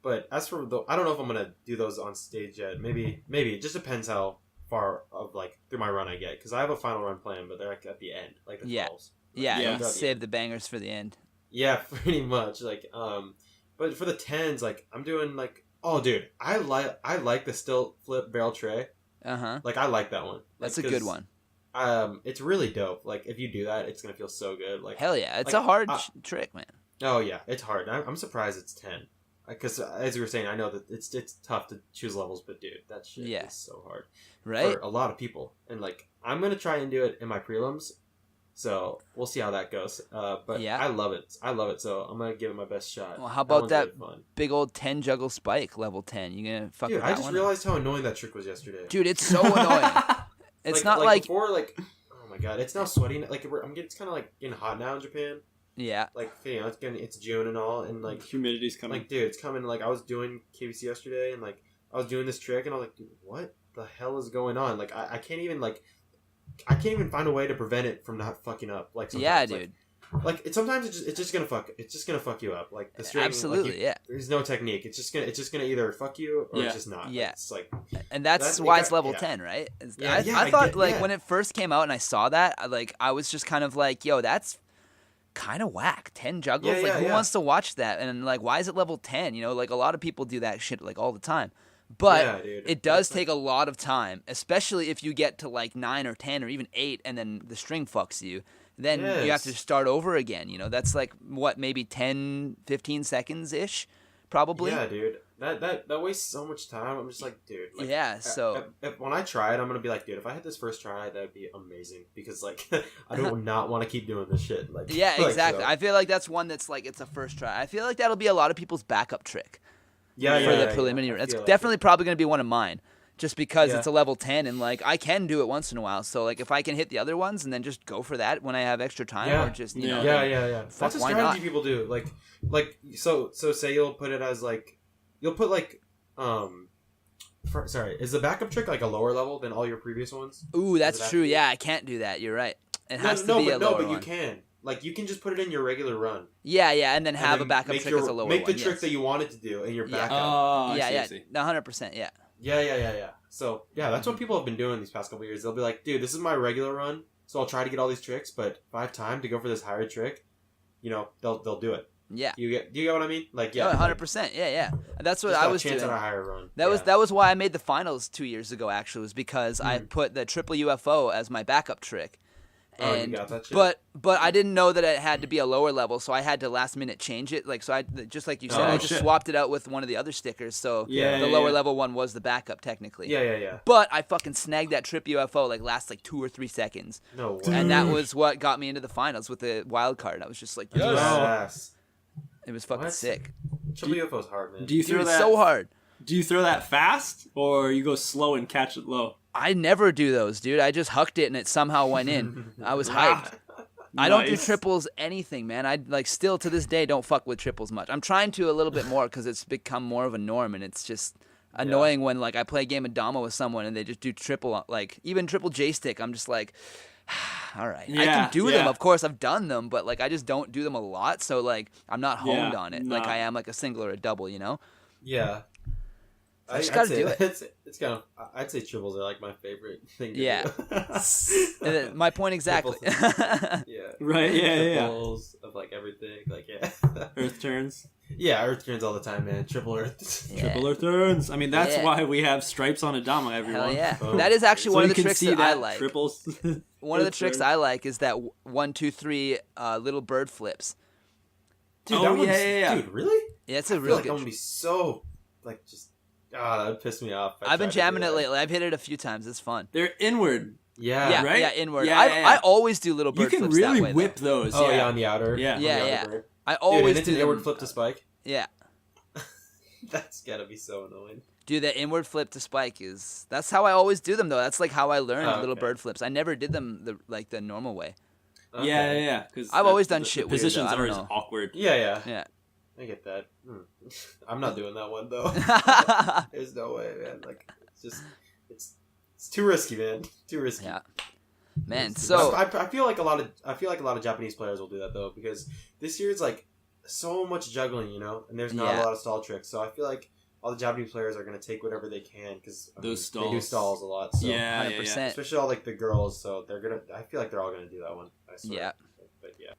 but as for I don't know if I'm gonna do those on stage yet. Maybe it just depends how far of like through my run I get, because I have a final run plan, but they're like at the end, like the 12s. Save the bangers for the end. Yeah, pretty much. Like but for the 10s, like I'm doing like, oh dude, I like the stilt flip barrel tray. Like I like that one. That's a good one. It's really dope. Like if you do that, it's gonna feel so good. Like hell yeah, it's a hard trick, man. Oh yeah, it's hard. I'm surprised it's 10. Because as you were saying, I know that it's tough to choose levels, but dude, that shit is so hard, right? For a lot of people, and like I'm gonna try and do it in my prelims, so we'll see how that goes. But I love it. So I'm gonna give it my best shot. Well, how about that big old 10 juggle spike level 10? You gonna fuck with that one? I just realized how annoying that trick was yesterday. Dude, it's so annoying. It's not like before, like oh my god, it's now sweating. Like it's kind of like getting hot now in Japan. Yeah. Like, you know, it's June and all, and like humidity's coming. Like, dude, it's coming. Like, I was doing KBC yesterday, and like I was doing this trick and I was like, dude, what the hell is going on? Like I can't even find a way to prevent it from not fucking up. Like sometimes, dude. Like sometimes it's just gonna fuck you up. Like the string, absolutely, yeah. There's no technique. It's just gonna either fuck you or it's just not. Yeah, it's like, and that's why it's level 10, right? I thought when it first came out and I saw that, I was just kind of like, yo, that's kind of whack. 10 juggles, who wants to watch that? And like, why is it level 10? You know, like a lot of people do that shit like all the time. But it does take a lot of time, especially if you get to like 9 or 10 or even 8 and then the string fucks you. Then you have to start over again. You know, that's like, what, maybe 10, 15 seconds-ish, probably? Yeah, dude. That wastes so much time. I'm just like, dude. Like, when I try it, I'm going to be like, dude, if I had this first try, that would be amazing. Because, like, I do not want to keep doing this shit. Like, exactly. I feel like that's one that's like, it's a first try. I feel like that'll be a lot of people's backup trick. For the preliminary. It's definitely probably going to be one of mine. Just because it's a level 10 and, like, I can do it once in a while. So, like, if I can hit the other ones and then just go for that when I have extra time or just, you know. That's a strategy people do. Like, so say you'll put it as, like, you'll put, like, is the backup trick, like, a lower level than all your previous ones? Ooh, that's true. Yeah, I can't do that. You're right. It has to be a lower one. No, but you can. Like, you can just put it in your regular run. Yeah, and then have a backup trick as a lower one. Make the trick that you wanted to do in your backup. Oh, I see. 100%, yeah. Yeah. So, that's what people have been doing these past couple of years. They'll be like, dude, this is my regular run, so I'll try to get all these tricks, but if I have time to go for this higher trick, you know, they'll do it. Yeah. Do you get what I mean? Like, 100%. Yeah. That's what I was doing. Chance at a higher run. That was why I made the finals 2 years ago, actually, was because I put the triple UFO as my backup trick. And, you got that shit? But I didn't know that it had to be a lower level, so I had to last minute change it. Like, so I just like you said, I just swapped it out with one of the other stickers. So the lower level one was the backup technically. Yeah. But I fucking snagged that trip UFO last like 2 or 3 seconds. No way. And that was what got me into the finals with the wild card. I was just like, yes. It was fucking sick. Triple UFO's hard, man. Do you throw that so hard? Do you throw that fast or you go slow and catch it low? I never do those, dude. I just hucked it and it somehow went in. I was hyped. I don't do triples anything, man. I still to this day don't fuck with triples much. I'm trying to a little bit more because it's become more of a norm, and it's just annoying when like I play a game of Dama with someone and they just do triple, like even triple J stick. I'm just like, all right, I can do them. Of course, I've done them, but like I just don't do them a lot. So like I'm not honed on it like I am like a single or a double, you know? Yeah. I just gotta do it. It's kind of. I'd say triples are like my favorite thing to do. My point exactly. Right. Triples of like everything. Like Earth turns. Yeah, Earth turns all the time, man. Triple Earth. Triple Earth turns. I mean, that's why we have stripes on a Dama, everyone. Hell yeah. That is actually one of the tricks that I like. Triples. One of the tricks I like is that 1, 2, 3 little bird flips. Dude, Dude, really? Yeah, it's a real good. That would be so like just. that would piss me off. I've been jamming it lately. I've hit it a few times. It's fun. They're inward. Yeah, right? Yeah, inward. I always do little bird flips that way. You can really whip those. Oh, yeah, on the outer. Yeah. I always do an inward flip to spike. Yeah. That's gotta be so annoying. Dude, the inward flip to spike that's how I always do them, though. That's like how I learned little bird flips. I never did them the normal way. Okay. Yeah. I've always done shit weird. Positions are always awkward. Yeah. I get that. I'm not doing that one though. There's no way, man. Like, it's too risky, man. Too risky. Yeah, man. So I feel like a lot of Japanese players will do that though, because this year it's like so much juggling, you know, and there's not a lot of stall tricks. So I feel like all the Japanese players are gonna take whatever they can because they do stalls a lot. So 100%. Especially all like the girls. So they're gonna. I feel like they're all gonna do that one. I swear. Yeah. But yeah.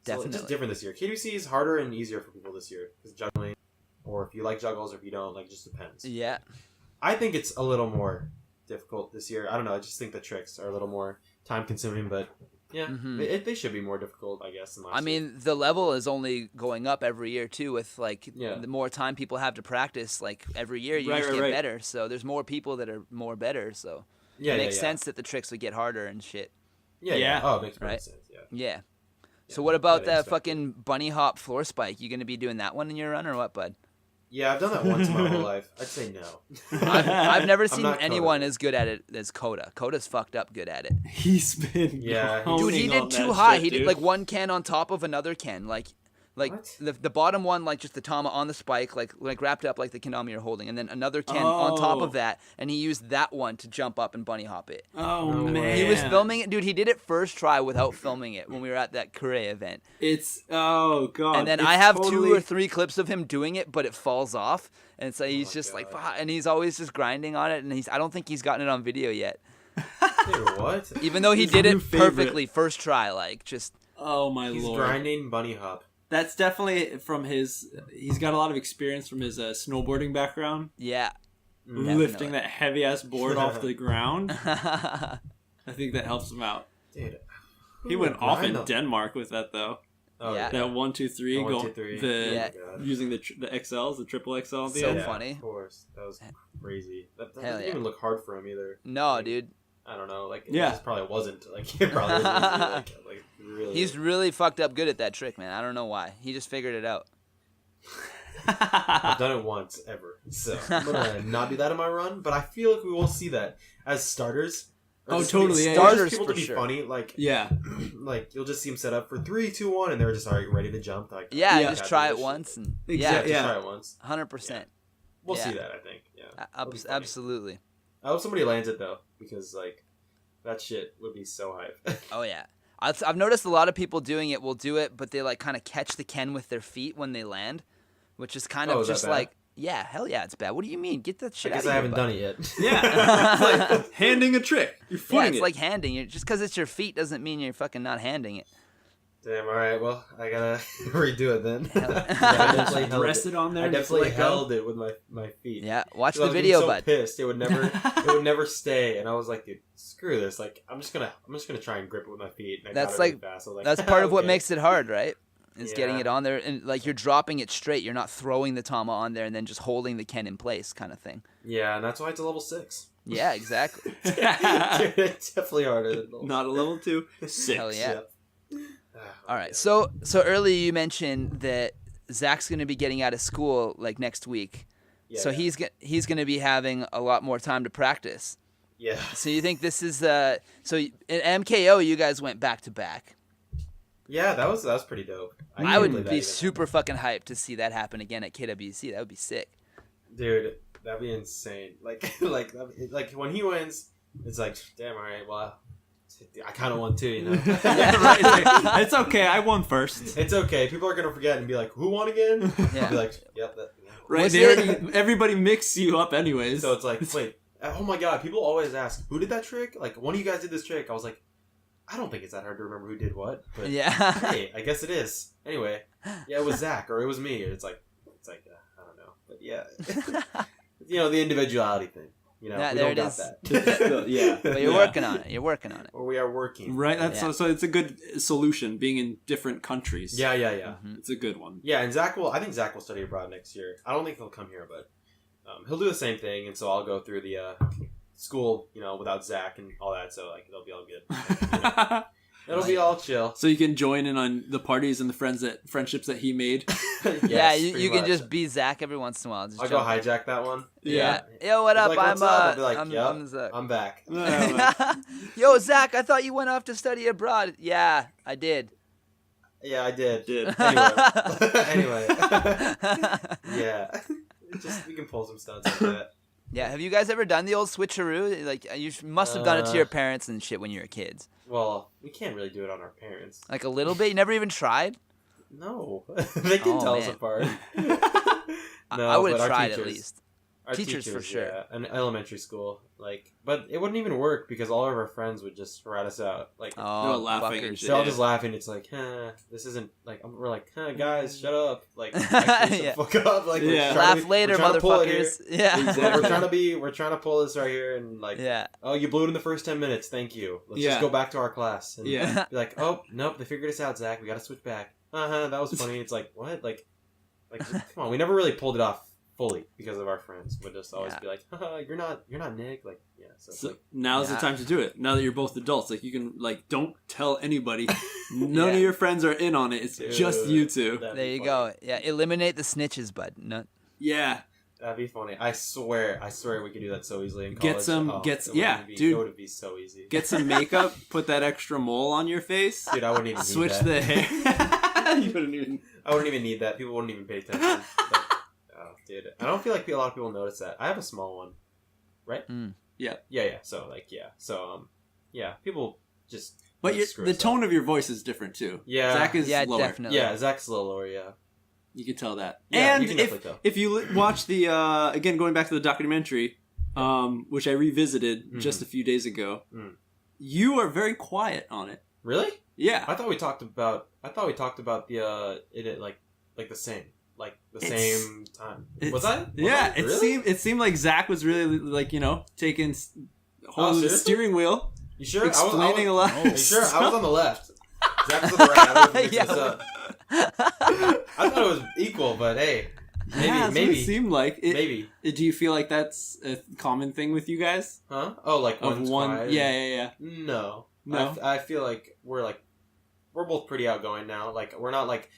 Definitely. So it's just different this year. KWC is harder and easier for people this year because juggling, or if you like juggles or if you don't, like, just depends. Yeah. I think it's a little more difficult this year. I don't know. I just think the tricks are a little more time consuming, but yeah, they should be more difficult, I guess. Than last year. The level is only going up every year too. With like the more time people have to practice, like every year you just get better. So there's more people that are more better. So it makes sense that the tricks would get harder and shit. Yeah. Oh, it makes sense. Yeah. So what about that fucking bunny hop floor spike? You gonna be doing that one in your run or what, bud? Yeah, I've done that once in my whole life. I'd say no. I've never seen anyone as good at it as Koda. Koda's fucked up good at it. He's been dude, he did too high. He did like one can on top of another can. Like Like the bottom one, like just the tama on the spike, like wrapped up like the kendama you're holding, and then another 10 on top of that, and he used that one to jump up and bunny hop it. Oh man, he was filming it, dude. He did it first try without filming it when we were at that Kure event. Oh god. And then I have 2 or 3 clips of him doing it, but it falls off, and so he's just like, and he's always just grinding on it, and I don't think he's gotten it on video yet. Dude, what? Even though he did it perfectly first try, like just. Oh my lord. He's grinding bunny hop. That's definitely from his. He's got a lot of experience from his snowboarding background. Yeah, lifting that heavy ass board off the ground. I think that helps him out. Dude, he went off in Denmark with that though. Oh yeah, that 1, 2, 3 1, 2, 3. Using the XLs, the triple XL. So funny. Of course, that was crazy. That Hell doesn't even look hard for him either. No, dude. I don't know. Like, it just probably wasn't. Like, it probably wasn't easy. Like, really. He's really fucked up good at that trick, man. I don't know why. He just figured it out. I've done it once, ever. So, I'm going to not do that in my run, but I feel like we will see that as starters. Totally. Starters people for to be sure. funny. Like, like, you'll just see them set up for 3, 2, 1, and they're just already ready to jump. Like, just try it once. And Just try it once. 100%. We'll see that, I think. Yeah. Absolutely. I hope somebody lands it, though, because, like, that shit would be so hype. Oh, yeah. I've noticed a lot of people doing it will do it, but they, like, kind of catch the Ken with their feet when they land, which is kind of just like, yeah, hell yeah, it's bad. What do you mean? Get that shit out of here. I haven't done it yet. Yeah. It's like handing a trick. You're footing it's like handing it. Just because it's your feet doesn't mean you're fucking not handing it. Damn, alright, well, I gotta redo it then. I definitely rested on there. I definitely held it with my feet. Yeah, watch the video, bud. I was pissed. It would never stay, and I was like, dude, screw this. Like, I'm just gonna try and grip it with my feet. And that's really fast. Like, that's part of what makes it hard, right? Is getting it on there, and like you're dropping it straight. You're not throwing the tama on there and then just holding the Ken in place, kind of thing. Yeah, and that's why it's a level 6. Yeah, exactly. Dude, it's definitely harder than not a level 2. 6. Hell yeah. All right, so earlier you mentioned that Zach's going to be getting out of school like next week, so he's going to be having a lot more time to practice. Yeah. So you think this is so in MKO you guys went back to back? Yeah, that was pretty dope. I would be super fucking hyped to see that happen again at KWC. That would be sick. Dude, that'd be insane. Like when he wins, it's like, damn, all right, well, I kind of won too, you know? Right, like, it's okay, I won first. It's okay. People are going to forget and be like, who won again? Yeah. I'll be like, yep. Right, everybody mixed you up anyways. So it's like, wait, oh my god, people always ask, who did that trick? Like, one of you guys did this trick. I was like, I don't think it's that hard to remember who did what. But hey, I guess it is. Anyway, yeah, it was Zack or it was me. It's like I don't know. But yeah, you know, the individuality thing. You know, we don't got that. Yeah, but you're working on it. You're working on it. Or we are working. Right. That's so it's a good solution. Being in different countries. Yeah. Mm-hmm. It's a good one. Yeah, and I think Zack will study abroad next year. I don't think he'll come here, but he'll do the same thing, and so I'll go through the school, you know, without Zack and all that. So like, it'll be all good. You know? It'll be all chill. So you can join in on the parties and the friendships that he made. Yes, you can just be Zack every once in a while. I'll go hijack that one. Yeah. Yo, what up? Like, I'll be like, I'm Zack. I'm back. Yo, Zack, I thought you went off to study abroad. Yeah, I did. Yeah, I did. Anyway. Yeah. We can pull some stunts like that. Yeah, have you guys ever done the old switcheroo? Like, you must have done it to your parents and shit when you were kids. Well, we can't really do it on our parents. Like a little bit? You never even tried? No. They can tell us apart. No, I would have tried at least. Our teachers for sure. Yeah, in elementary school. Like, but it wouldn't even work because all of our friends would just rat us out. Like, they're all laughing and shit. They're all just laughing. It's like, this isn't like, we're like, guys, shut up. Like, actually, shut the fuck up. Like, laugh later, motherfuckers. Yeah, exactly. We're trying to pull this right here, and like, oh, you blew it in the first 10 minutes. Thank you. Let's just go back to our class. And be like, oh nope, they figured us out, Zack. We got to switch back. That was funny. It's like, what? Like, come on. We never really pulled it off fully because of our friends. Would just always be like, you're not Nick. Like, yeah. So like, now's the time to do it. Now that you're both adults, like, you can, like, don't tell anybody. None of your friends are in on it. It's just you two. There you go. Yeah, eliminate the snitches, bud. Yeah. That'd be funny. I swear we could do that so easily in college. Dude. It would be so easy. Get some makeup, put that extra mole on your face. Dude, I wouldn't even switch need that. the hair. You wouldn't even. I wouldn't even need that. People wouldn't even pay attention. But, oh, dude, I don't feel like a lot of people notice that. I have a small one, right? Yeah. So yeah, people just. But the tone of your voice is different too. Yeah, Zach is lower. Definitely. Yeah, Zach's a little lower. Yeah, you can tell that. Yeah, and you can definitely tell. If you watch the again going back to the documentary, which I revisited just a few days ago, you are very quiet on it. Really? Yeah. I thought we talked about the it like the same. Like the same time. Was that? It seemed like Zach was really like, taking hold of the steering wheel. You sure? Explaining a lot. Are you sure? I was on the left. Zach was on the right. I was this up. I thought it was equal, but hey, maybe it seemed like it, maybe. Do you feel like that's a common thing with you guys? Huh? Oh, like one. Yeah. No. I feel like we're both pretty outgoing now. Like we're not like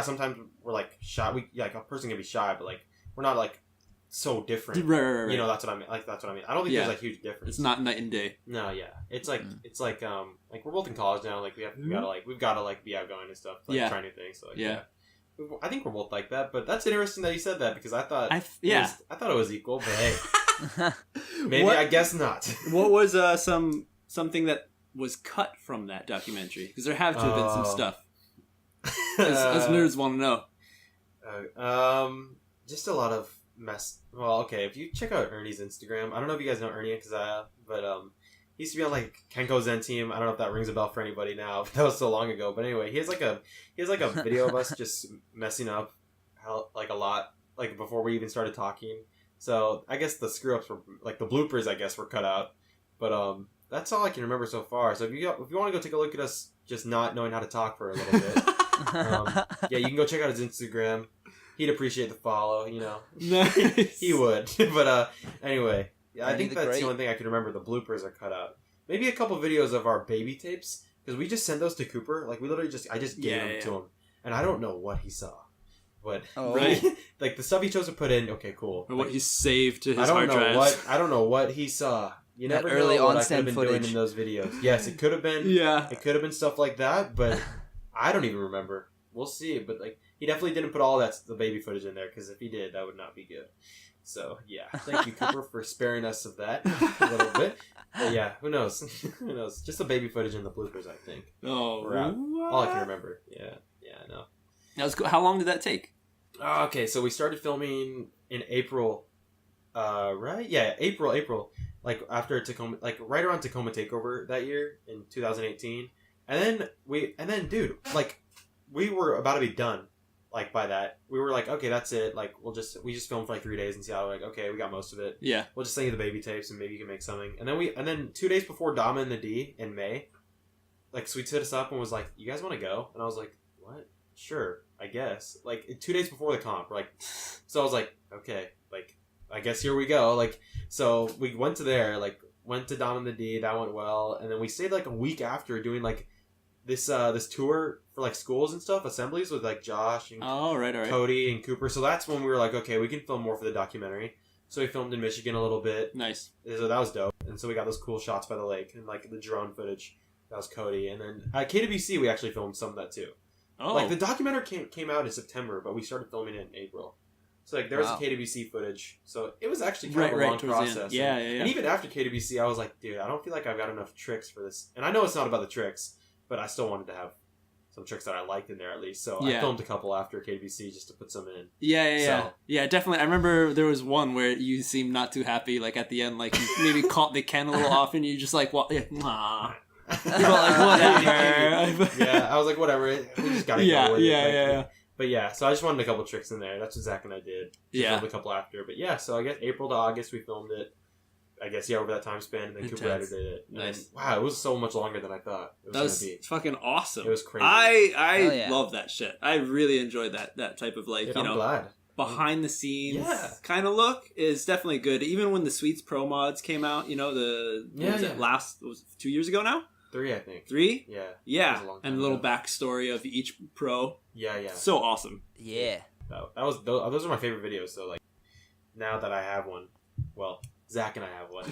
sometimes we're like shy. A person can be shy, but like we're not like so different. Right. That's what I mean. Like that's what I mean. I don't think there's a huge difference. It's not night and day. No, yeah. It's like we're both in college now. Like we've got to be outgoing and stuff. Like try new things. So I think we're both like that. But that's interesting that you said that because I thought I thought it was equal. But hey, maybe I guess not. What was something that was cut from that documentary? Because there have to have been some stuff. As nerds want to know. Just a lot of mess. Well, okay, if you check out Ernie's Instagram, I don't know if you guys know Ernie but he used to be on like Kenko's Zen team. I don't know if that rings a bell for anybody now. That was so long ago. But anyway, he has like a video of us just messing up a lot like before we even started talking. So I guess the screw ups were like the bloopers. I guess were cut out. But that's all I can remember so far. So if you want to go take a look at us just not knowing how to talk for a little bit, you can go check out his Instagram. He'd appreciate the follow, Nice. He would. But anyway, I think that's the only thing I can remember. The bloopers are cut out. Maybe a couple videos of our baby tapes because we just sent those to Cooper. Like we literally I just gave them to him, and I don't know what he saw. But like the stuff he chose to put in. Okay, cool. Or what he saved to his hard drives. I don't know what he saw. You never know what I could have been doing in those videos. Yes, it could have been. It could have been stuff like that, but I don't even remember. We'll see. But like, he definitely didn't put all the baby footage in there because if he did, that would not be good. So yeah, thank you, Cooper, for sparing us of that a little bit. But yeah, who knows? Who knows? Just the baby footage and the bloopers, I think. Oh, all I can remember. Yeah, I know. That was cool. How long did that take? Okay, so we started filming in April. Right? Yeah, April. Like after Tacoma, like right around Tacoma Takeover that year in 2018, and then dude, like we were about to be done. Like by that, we were like, okay, that's it. Like we just filmed for like 3 days and see how like okay, we got most of it. Yeah, we'll just send you the baby tapes and maybe you can make something. And then 2 days before Dama and the D in May, like Sweet hit us up and was like, you guys want to go? And I was like, what? Sure, I guess. Like 2 days before the comp, like, so I was like, okay, like. I guess here we go. Like, so we went to there, like, went to Dom and the D. That went well, and then we stayed like a week after doing like this tour for like schools and stuff, assemblies with like Josh and Cody and Cooper. So that's when we were like, okay, we can film more for the documentary. So we filmed in Michigan a little bit. Nice. So that was dope. And so we got those cool shots by the lake and like the drone footage. That was Cody. And then at KWC we actually filmed some of that too. Oh. Like the documentary came out in September, but we started filming it in April. So like there was a KWC footage, so it was actually kind of a long process. Yeah. And even after KWC, I was like, dude, I don't feel like I've got enough tricks for this. And I know it's not about the tricks, but I still wanted to have some tricks that I liked in there at least. So I filmed a couple after KWC just to put some in. Yeah, definitely. I remember there was one where you seemed not too happy, like at the end, like you maybe caught the can a little off, and you just like, well, nah. You were like, whatever. Yeah, I was like, whatever. We just gotta go with it. Yeah. But yeah, so I just wanted a couple tricks in there. That's what Zack and I did. We filmed a couple after. But yeah, so I guess April to August we filmed it. I guess, over that time span. And then Cooper edited it. Nice. And, wow, it was so much longer than I thought it was going to be. Fucking awesome. It was crazy. I love that shit. I really enjoyed that type of like, I'm glad. Behind the scenes kind of look is definitely good. Even when the Sweets Pro mods came out, was 2 years ago now? 3, I think. 3? Yeah. Yeah. And a little backstory of each pro. Yeah. So awesome. Yeah. Those are my favorite videos. So like, now that I have one, well, Zack and I have one.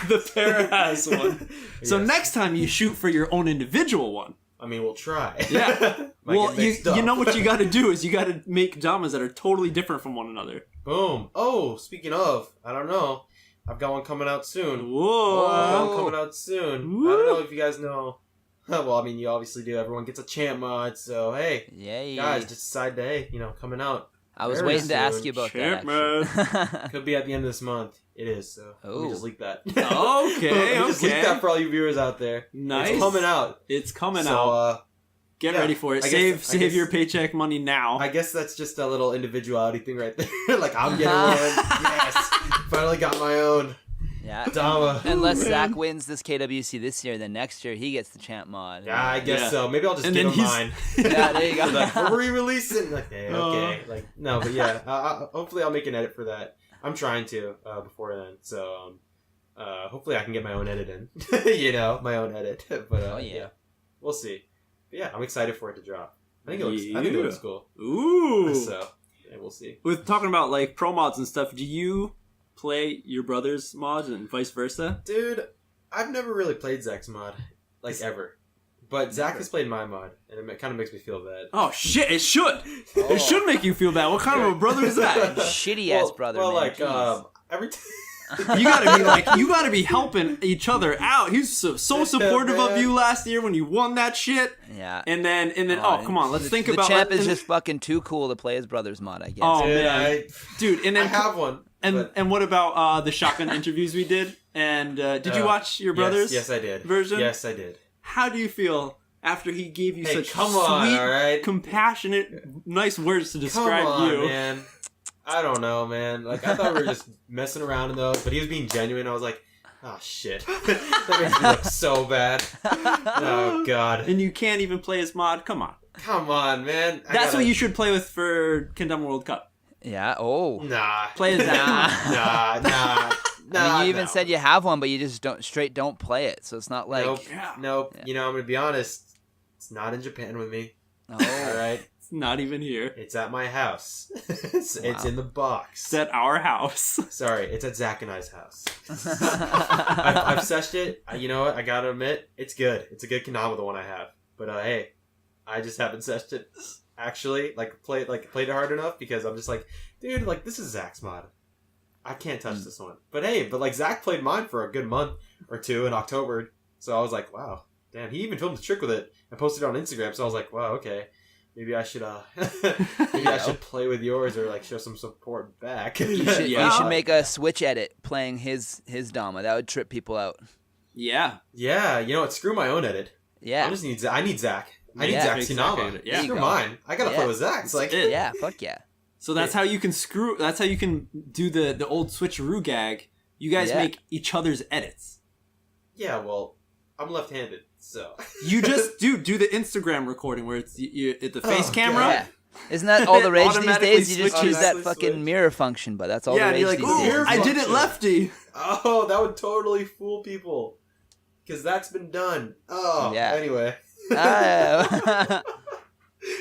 The pair has one. So next time you shoot for your own individual one. I mean, we'll try. Yeah. Well, you know what you got to do is you got to make damas that are totally different from one another. Boom. Oh, speaking of, I don't know. I've got one coming out soon. Whoa. I've got one coming out soon. Woo. I don't know if you guys know. Well, I mean, you obviously do. Everyone gets a champ mod, so hey. Yeah. Guys, just decide to, hey, coming out. I was waiting to ask you about champ that. Could be at the end of this month. It is, so let me just leak that. Okay, Just leak that for all you viewers out there. Nice. It's coming out. It's coming out. Get ready for it. Save your paycheck money now. I guess that's just a little individuality thing right there. Like, I'm getting one. Yes. Finally got my own. Yeah. Dama. Unless Zack wins this KWC this year, then next year he gets the champ mod. Yeah, I guess so. Maybe I'll just give him mine. Yeah, there you go. Like, we're re-releasing. Like, hey, okay. Like, no, but yeah. Hopefully I'll make an edit for that. I'm trying to before then. So, hopefully I can get my own edit in. My own edit. But, yeah. We'll see. But yeah, I'm excited for it to drop. I think it looks cool. Ooh. So, yeah, we'll see. With talking about, like, pro mods and stuff, do you play your brother's mods and vice versa? Dude, I've never really played Zack's mod. Like, ever. But Zack has played my mod, and it kind of makes me feel bad. Oh, shit, it should! Oh. It should make you feel bad. What kind of a brother is that? Shitty-ass brother, well, man. Like, every time... you gotta be helping each other out. He's so supportive of you last year when you won that shit. Yeah. And then come on, let's think about the champ is just fucking too cool to play his brother's mod, I guess. Oh, man. Dude, and then I have one. And what about the shotgun interviews we did? And did you watch your brother's yes, I did. version? Yes, I did. How do you feel after he gave you such sweet, all right? compassionate, nice words to describe you? Man. I don't know, man. Like, I thought we were just messing around in those, but he was being genuine. I was like, oh, shit. That makes me look so bad. Oh, God. And you can't even play his mod? Come on. Come on, man. That's what you should play with for Kendama World Cup. Yeah, oh. Nah. Play his Nah. I mean, you even said you have one, but you just don't play it. So it's not like... Nope. Yeah. I'm going to be honest. It's not in Japan with me. Oh. All right. It's not even here. It's at my house. It's in the box. It's at our house. Sorry, it's at Zack and I's house. I've seshed it. You know what? I gotta admit, it's good. It's a good Kendama, the one I have. But hey, I just haven't seshed it. Actually, played it hard enough because I'm just like, dude, this is Zack's mod. I can't touch this one. But hey, Zack played mine for a good month or two in October, so I was like, wow, damn. He even filmed a trick with it and posted it on Instagram. So I was like, wow, okay. Maybe I should I should play with yours or show some support back. You should make a Switch edit playing his Dama. That would trip people out. Yeah. Yeah, you know what? Screw my own edit. Yeah. I need Zack. I need Zack's Kendama. Yeah. Screw mine. I gotta play with Zack. Yeah, fuck yeah. So that's how you can do the old switcheroo gag. You guys make each other's edits. Yeah, well, I'm left-handed. So you just do the Instagram recording where it's the face camera. Yeah. Isn't that all the rage these days? You just choose that fucking mirror function, but that's all the rage these days. I did it lefty. Oh, that would totally fool people. Because that's been done. Oh, yeah. Anyway.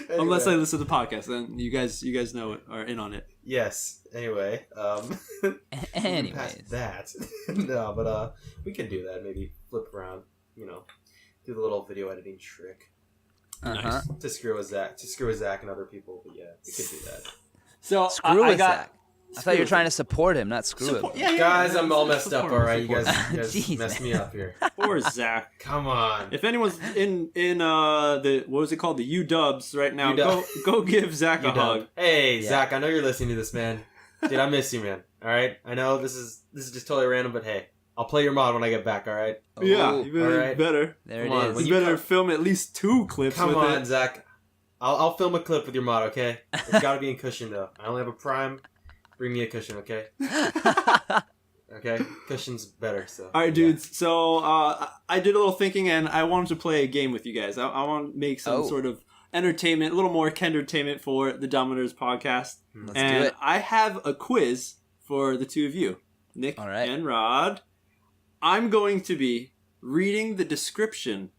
Unless I listen to the podcast, then you guys know it, are in on it. Yes. Anyway. Anyways. Past that. No, but we can do that. Maybe flip around, do the little video editing trick. Nice. To screw with Zack and other people, but yeah, we could do that. So screw with Zack. I thought you were trying to support him, not screw him. Yeah, guys, I'm all messed up. All right, you guys messed me up here. Poor Zack. Come on. If anyone's in the what was it called, the U-dubs right now, go give Zack a hug. Hey, Zack, I know you're listening to this, man. Dude, I miss you, man. All right, I know this is just totally random, but hey, I'll play your mod when I get back. All right. Yeah, you better. There it is. You better film at least 2 clips. Come on, Zack. I'll film a clip with your mod. Okay. It's got to be in cushion though. I only have a prime. Bring me a cushion, okay? Okay? Cushion's better, so... Alright, dudes. So, I did a little thinking, and I wanted to play a game with you guys. I want to make some sort of entertainment, a little more Kendertainment for the Damanerds podcast. Let's do it. I have a quiz for the two of you, Nick and Rod. I'm going to be reading the description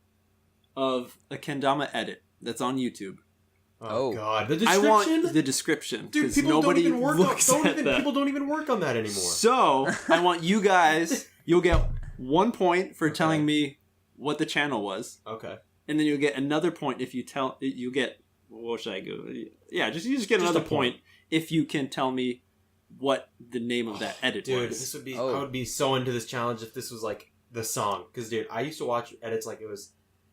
of a Kendama edit that's on YouTube. Oh God! The description. I want the description, dude. People don't even work people don't even work on that anymore. So I want you guys. You'll get 1 point for telling me what the channel was. Okay. And then you'll get another point if you get what should I go? Yeah, you just get another point if you can tell me what the name of that edit was. Dude, this would be. I would be so into this challenge if this was like the song. Because, dude, I used to watch edits like it was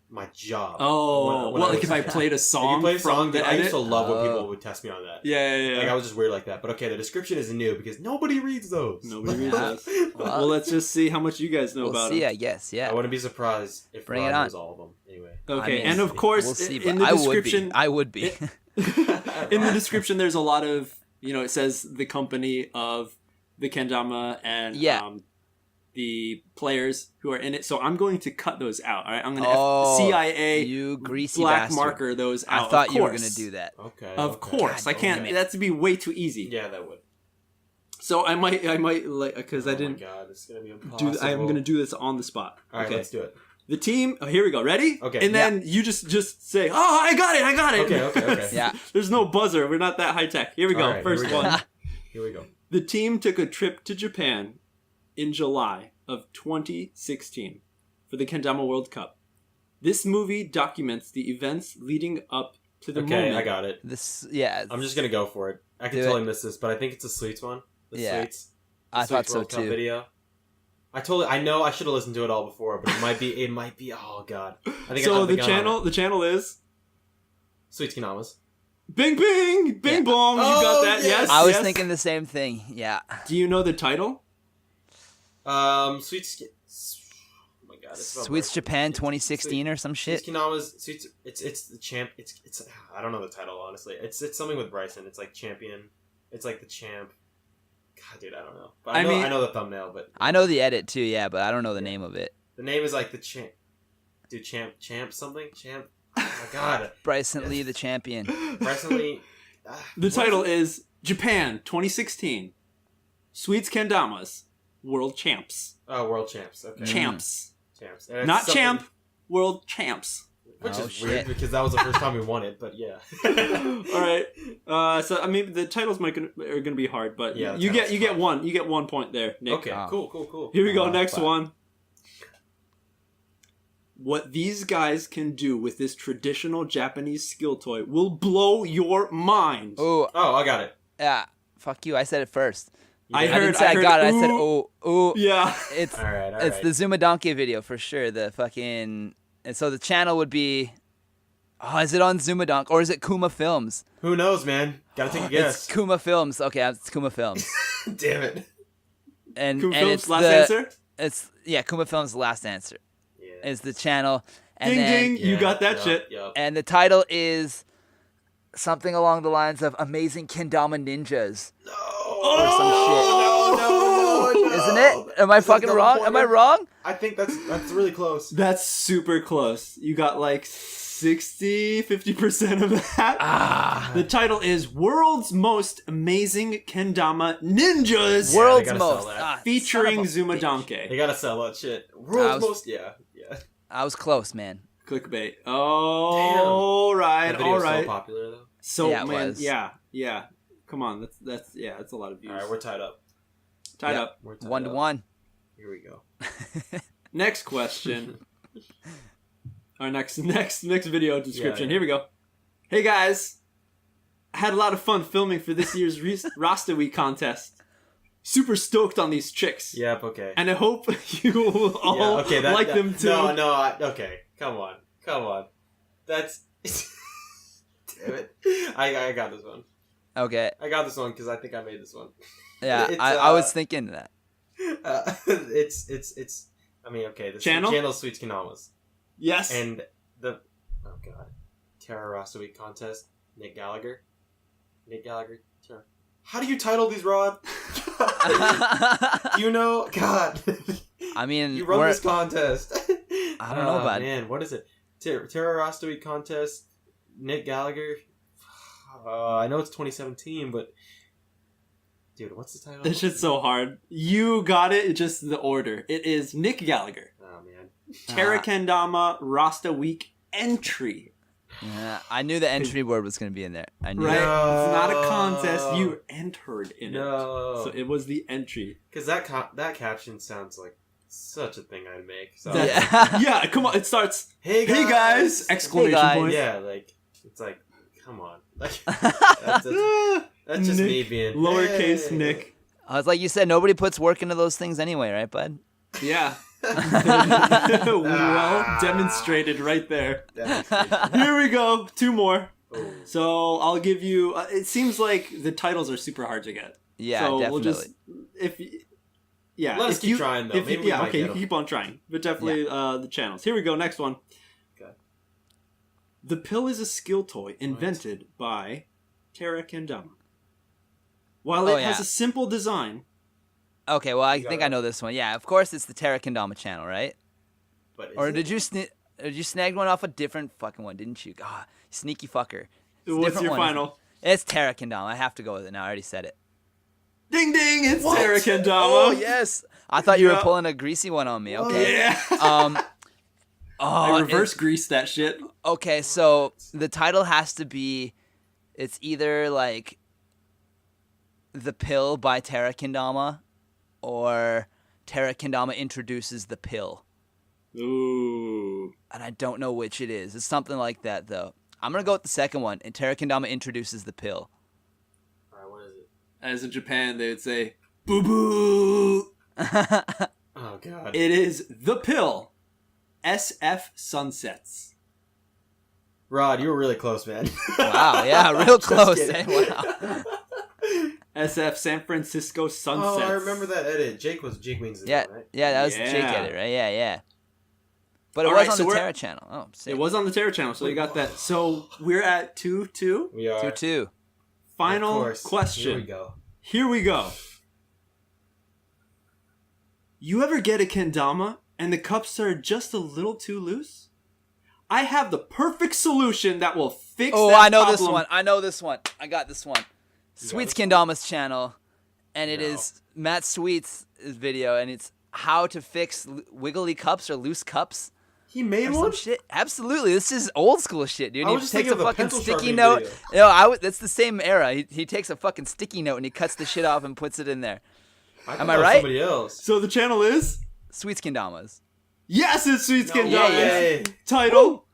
my job. Oh, when like if I played a song from the edit? I used to love when people would test me on that. Yeah. Like, I was just weird like that. But okay, the description is new because nobody reads those. Nobody reads those. Well, let's just see how much you guys know about them. I guess, yeah. I wouldn't be surprised if Ron knows all of them. Anyway. Okay, and of course, we'll see, in the description... I would be. In the description, there's a lot of, it says the company of the Kendama and the players who are in it. So I'm going to cut those out. All right, I'm going to CIA you greasy black bastard. marker those out. I thought you were going to do that. Okay. Of course, I can't. That's to be way too easy. Yeah, that would. So I might like because I didn't. Oh my god, it's going to be impossible. I'm going to do this on the spot. All right, let's do it. The team. Oh, here we go. Ready? Okay. And then you just say, "Oh, I got it." Okay. Yeah. There's no buzzer. We're not that high tech. Here we go. Right, First one. Here we go. The team took a trip to Japan in July of 2016 for the Kendama World Cup. This movie documents the events leading up to the moment. Okay, I got it. I'm just gonna go for it. I can totally miss this, but I think it's a Sweets one. Sweets. I thought so World Cup too. Video. I know I should have listened to it all before, but it might be. Oh god. I think so. The channel is Sweets Kenamas. Bing bing bing bong. You got that? Yes. I was thinking the same thing. Yeah. Do you know the title? Sweets. Oh my god. Sweets Japan 2016 or some shit. Sweets Kenamas. Sweets. It's the champ. It's. I don't know the title honestly. It's something with Bryson. It's like champion. It's like the champ. God, dude, I don't know. But I know the thumbnail, but I know the edit too. Yeah, but I don't know the name of it. The name is like the champ. Dude, champ something. Champ. Oh my god. Bryson Lee, the champion. Bryson Lee. The title is Japan 2016. Sweets Kendamas World Champs. Oh, World Champs. Okay. Champs. And not champ. World Champs. Which is weird because that was the first time we won it, but yeah. All right. So I mean, the titles are going to be hard, but yeah, you get 1 point there, Nick. Okay. Cool. Here we go. Next one. What these guys can do with this traditional Japanese skill toy will blow your mind. Oh, I got it. Yeah. Fuck you. I said it first. I didn't say I got it. I said ooh. Yeah. It's all right. It's the Zuma Donkey video for sure. The fucking. And so the channel would be, is it on Zuma Donk or is it Kuma Films? Who knows, man? Gotta take a guess. It's Kuma Films. Okay, it's Kuma Films. Damn it. And Films, it's last answer? It's Kuma Films' last answer. Yeah. Is the channel. And ding, you got that shit. Yep. And the title is something along the lines of Amazing Kendama Ninjas. No. Or some shit. No. Isn't it? Am I fucking wrong? Am I wrong? I think that's really close. That's super close. You got like 50% of that. The title is World's Most Amazing Kendama Ninjas. World's Most. Featuring Zuma Donkey. They gotta sell that shit. World's Most. Yeah. I was close, man. Clickbait. All right. That video was so popular though. So yeah, man, it was. yeah. Come on, that's a lot of views. All right, we're tied up. We're tied 1-1. Here we go. Next question. Our next video description. Here we go. Hey guys, I had a lot of fun filming for this year's Rasta Week contest. Super stoked on these chicks. Yep. Okay. And I hope you will all like them too. No. Okay. Come on. That's. Damn it. I got this one. Okay. I got this one because I think I made this one. Yeah, I was thinking that. It's. I mean, okay. The channel Sweets Kenamas. Yes. And oh god, Terra Rasta Week contest. Nick Gallagher. Terra. How do you title these, Rod? Do you know? God. I mean, you run this contest. I don't know about it. Man, what is it? Terra Rasta Week contest. Nick Gallagher. I know it's 2017, but dude, what's the title? This shit's so hard. You got it. It's just the order. It is Nick Gallagher. Oh man. Terra Kendama Rasta Week entry. Yeah, I knew the entry word was going to be in there. I knew. Right? No. It's not a contest. You entered in it. No. So it was the entry. Because that caption sounds like such a thing I'd make. So Yeah, come on. It starts. Hey guys! Exclamation point. Yeah, like it's like come on. Like, that's just Nick, me being lowercase Nick. I was like you said, nobody puts work into those things anyway, right, bud? Yeah. Well demonstrated right there. Here we go. 2 more. Ooh. So I'll give you. It seems like the titles are super hard to get. Yeah, so definitely. Let us keep trying though. Maybe you can keep on trying, but definitely the channels. Here we go. Next one. Okay. The pill is a skill toy invented by Kendama. While it has a simple design. Okay, well, I think I know this one. Yeah, of course, it's the Kendama channel, right? Did you snag one off a different fucking one, didn't you? God, sneaky fucker. What's your final? It's Kendama. I have to go with it now. I already said it. Ding ding! It's Kendama. Oh yes. I thought you were pulling a greasy one on me. Okay. Yeah. I reverse greased that shit. Okay, so the title has to be. It's either like The Pill by Kendama or Kendama introduces the pill. Ooh. And I don't know which it is. It's something like that, though. I'm going to go with the second one, and Kendama introduces the pill. All right, what is it? As in Japan, they would say, boo-boo. Oh, God. It is The Pill. SF Sunsets. Rod, you were really close, man. Wow, yeah, real close. Eh? Wow. SF San Francisco Sunsets. Oh, I remember that edit. Jake Wings' yeah, right? Yeah, that was the Jake edit, right? Yeah. But it was on the Terra channel. Oh, sick. It was on the Terra channel, so you got that. So we're at 2-2. We are. 2-2. Final question. Here we go. You ever get a kendama and the cups are just a little too loose? I have the perfect solution that will fix that problem. I know this one. I got this one. Sweets Kendama's channel, and it is Matt Sweet's video, and it's how to fix wiggly cups or loose cups. He made one? Shit. Absolutely. This is old school shit, dude. I was He just takes thinking a of the fucking pencil sticky sharpening note. video. That's the same era. He takes a fucking sticky note and he cuts the shit off and puts it in there. Am I right? Somebody else. So the channel is? Sweets Kendama's. Yes, it's Sweets Kendama's. Yeah. Title?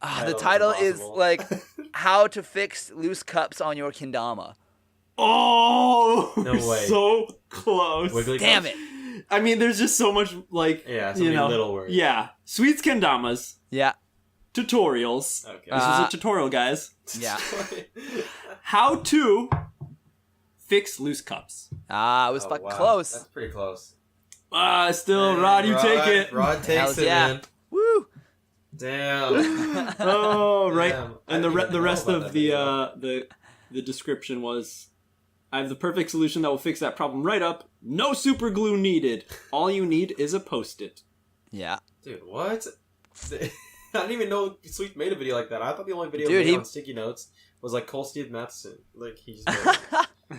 The title is like how to fix loose cups on your kendama. Oh, no way! So close. Wiggly Damn cups? it! I mean, there's just so much like so many little words. Yeah, Sweets Kendama's. Yeah. Tutorials. Okay. This is a tutorial, guys. Yeah. How to fix loose cups. It was close. That's pretty close. Still, Rod, you take it. Rod takes it, man. Woo! Damn. Oh, right. Damn. And the rest of the description was, I have the perfect solution that will fix that problem right up. No super glue needed. All you need is a Post-it. Yeah. Dude, what? I didn't even know Sweet made a video like that. I thought the only video he made on sticky notes was like Cole Steve Matheson. Like he just made like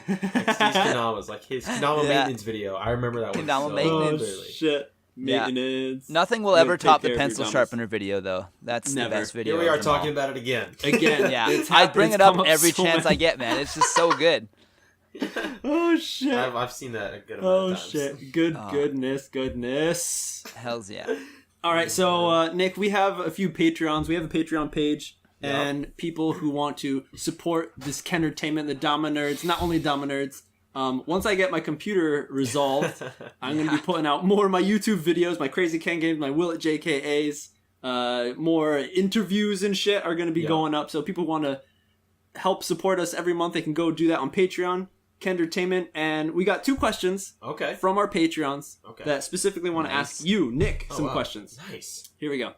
Steve Kendama's, like his Kendama maintenance video. I remember that one. Kendama maintenance. Oh shit. Maintenance. Nothing will ever top the pencil sharpener video, though. That's the best video. Here we are talking about it again. Yeah. I bring it up every chance I get, man. It's just so good. Oh shit! I've seen that a good amount of times. Oh shit! Goodness! Hells yeah! All right, so Nick, we have a few Patreons. We have a Patreon page, and people who want to support this Kentertainment, the Damanerds, not only Damanerds. Once I get my computer resolved, I'm going to be putting out more of my YouTube videos, my Crazy Ken games, my Will It JKAs, more interviews and shit are going to be going up. So people want to help support us every month. They can go do that on Patreon, Kentertainment. And we got 2 questions from our Patreons that specifically want to ask you, Nick, some questions. Nice. Here we go.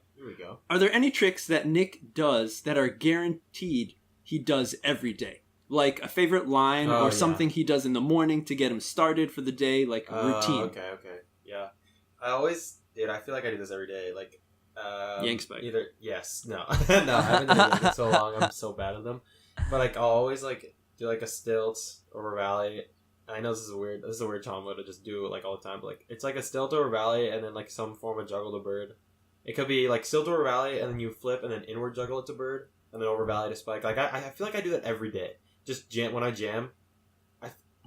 Are there any tricks that Nick does that are guaranteed he does every day? Like a favorite line or something he does in the morning to get him started for the day, like a routine. Okay. Yeah. I feel like I do this every day. Like, yank spike. No. No, I haven't done it in so long. I'm so bad at them. But like, I'll always like do like a stilt over valley. I know this is a weird combo to just do like all the time. But like, it's like a stilt over valley and then like some form of juggle to bird. It could be like stilt over valley and then you flip and then inward juggle it to bird and then over valley to spike. Like I feel like I do that every day. Just jam when I jam.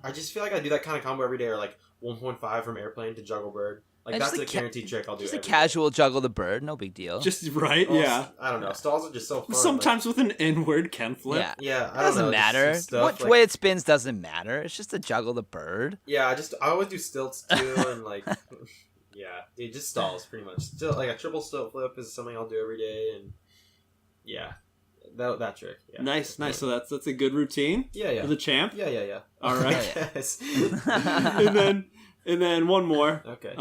I just feel like I do that kind of combo every day, or like 1.5 from airplane to juggle bird, Like, and that's a guaranteed trick I'll do. Just a casual juggle the bird, no big deal. Just right, yeah. I don't know. Stalls are just so fun. Sometimes with an inward Ken flip. Yeah. It doesn't matter. Which way it spins doesn't matter. It's just to juggle the bird. Yeah, I always do stilts too, and like, yeah, dude, just stalls pretty much. Still, like a triple stilt flip is something I'll do every day, and yeah. That trick. Yeah. Nice. So that's a good routine. Yeah. For the champ. Yeah. All right. Yes. and then one more. Okay.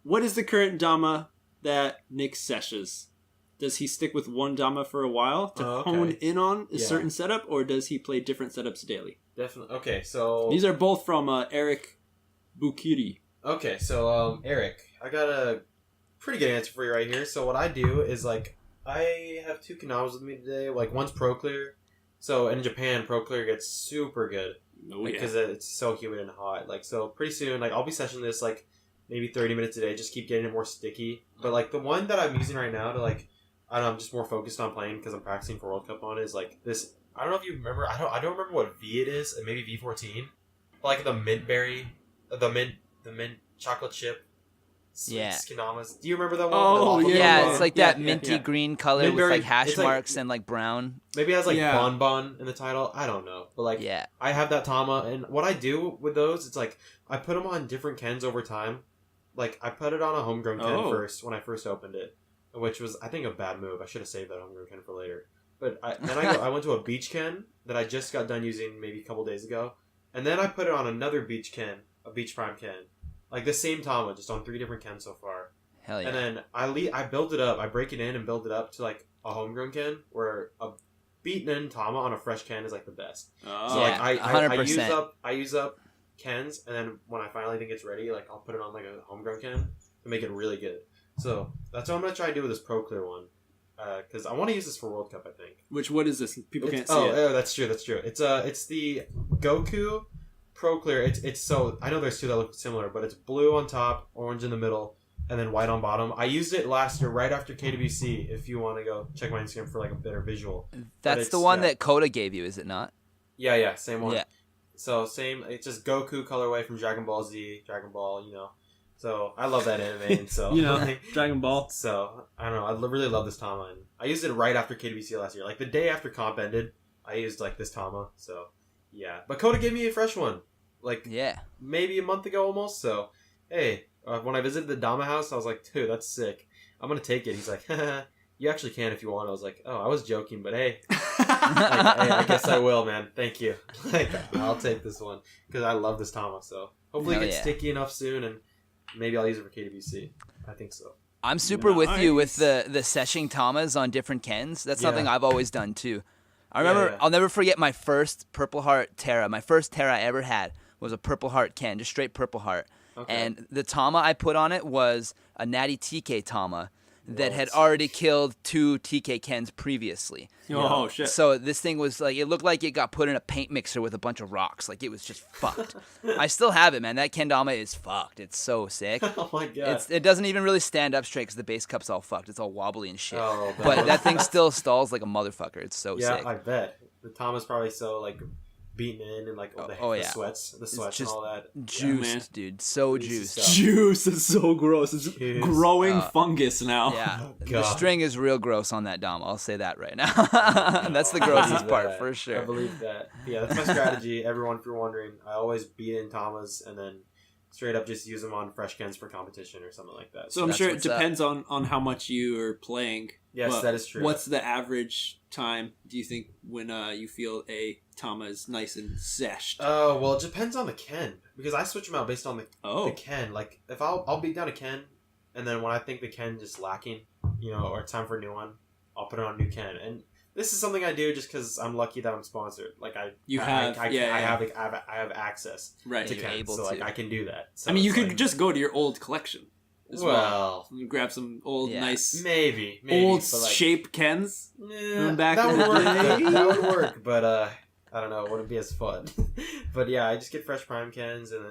What is the current Dama that Nick seshes? Does he stick with one Dama for a while to hone in on a certain setup, or does he play different setups daily? Definitely. Okay, so these are both from Eric Bukiri. Okay, so Eric, I got a pretty good answer for you right here. So what I do is like. I have 2 Kendamas with me today. Like, one's Pro Clear. So, in Japan, Pro Clear gets super good. Because it's so humid and hot. Like, so pretty soon, like, I'll be sessioning this, like, maybe 30 minutes a day. Just keep getting it more sticky. But, like, the one that I'm using right now to, like, I don't know, I'm just more focused on playing because I'm practicing for World Cup on is, like, this. I don't know if you remember. I don't remember what V it is. Maybe V14. But, like, the mint berry. The mint chocolate chip. Kendamas. Do you remember that one? Oh, yeah. It's like that minty green color with like hash marks and like brown. Maybe it has like bonbon in the title. I don't know. But like, I have that tama, and what I do with those, it's like I put them on different Kens over time. Like I put it on a homegrown Ken first when I first opened it, which was I think a bad move. I should have saved that homegrown Ken for later. But I went to a beach Ken that I just got done using maybe a couple days ago, and then I put it on another beach Ken, a beach prime Ken. Like the same Tama, just on 3 different Kens so far. Hell yeah. And then I build it up. I break it in and build it up to like a homegrown Ken, where a beaten in Tama on a fresh Ken is like the best. Oh. So like I 100%. I use up Kens, and then when I finally think it's ready, like I'll put it on like a homegrown Ken to make it really good. So that's what I'm gonna try to do with this Pro Clear one, because I want to use this for World Cup. I think. What is this? People can't see it. Oh, that's true. It's the Goku Pro Clear. It's so I know there's 2 that look similar, but it's blue on top, orange in the middle, and then white on bottom. I used it last year right after KWC. If you want to go check my Instagram for like a better visual. That's the one that Coda gave you, is it not? Yeah, same one. Yeah. So same. It's just Goku colorway from Dragon Ball Z, Dragon Ball. So I love that anime, and so Dragon Ball. So I don't know. I really love this Tama, and I used it right after KWC last year. Like the day after comp ended, I used like this Tama. So. Yeah, but Coda gave me a fresh one, like maybe a month ago almost. So, hey, when I visited the Dama house, I was like, dude, that's sick. I'm gonna take it. He's like, you actually can if you want. I was like, oh, I was joking, but hey, I guess I will, man. Thank you. Like, I'll take this one because I love this Tama. So hopefully it gets sticky enough soon, and maybe I'll use it for KWC. I think so. I'm super with you with the seshing Tamas on different Kens. That's something I've always done too. I remember, I'll never forget my first Purple Heart Terra. My first Terra I ever had was a Purple Heart Ken, just straight Purple Heart. Okay. And the Tama I put on it was a Natty TK Tama that had already killed 2 TK Kens previously. Oh, shit. So this thing was like, it looked like it got put in a paint mixer with a bunch of rocks. Like, it was just fucked. I still have it, man. That Kendama is fucked. It's so sick. Oh, my God. It doesn't even really stand up straight because the base cup's all fucked. It's all wobbly and shit. Oh, but that thing still stalls like a motherfucker. It's so sick. Yeah, I bet. The Tama's probably so, like, beaten in and, like, the sweats and all that. Juiced, dude. So juiced. Juice is so gross. It's growing fungus now. Yeah. Oh, the string is real gross on that Dama. I'll say that right now. That's the grossest part, for sure. I believe that. Yeah, that's my strategy. Everyone, if you're wondering, I always beat in Tamas and then straight up just use them on fresh Kens for competition or something like that. So I'm sure it depends on how much you are playing. Yes, that is true. What's the average time, do you think, when you feel a Tama is nice and zeshed? Oh, well, it depends on the Ken. Because I switch them out based on the Ken. Like, if I'll beat down a Ken, and then when I think the Ken is lacking, or it's time for a new one, I'll put it on a new Ken. And this is something I do just because I'm lucky that I'm sponsored. Like, I have access to Ken, so like I can do that. So I mean, you could just go to your old collection. Well, you grab some old nice maybe old shape Kens back that in would the work. day. That would work, but I don't know, it wouldn't be as fun. But yeah, I just get fresh prime Kens and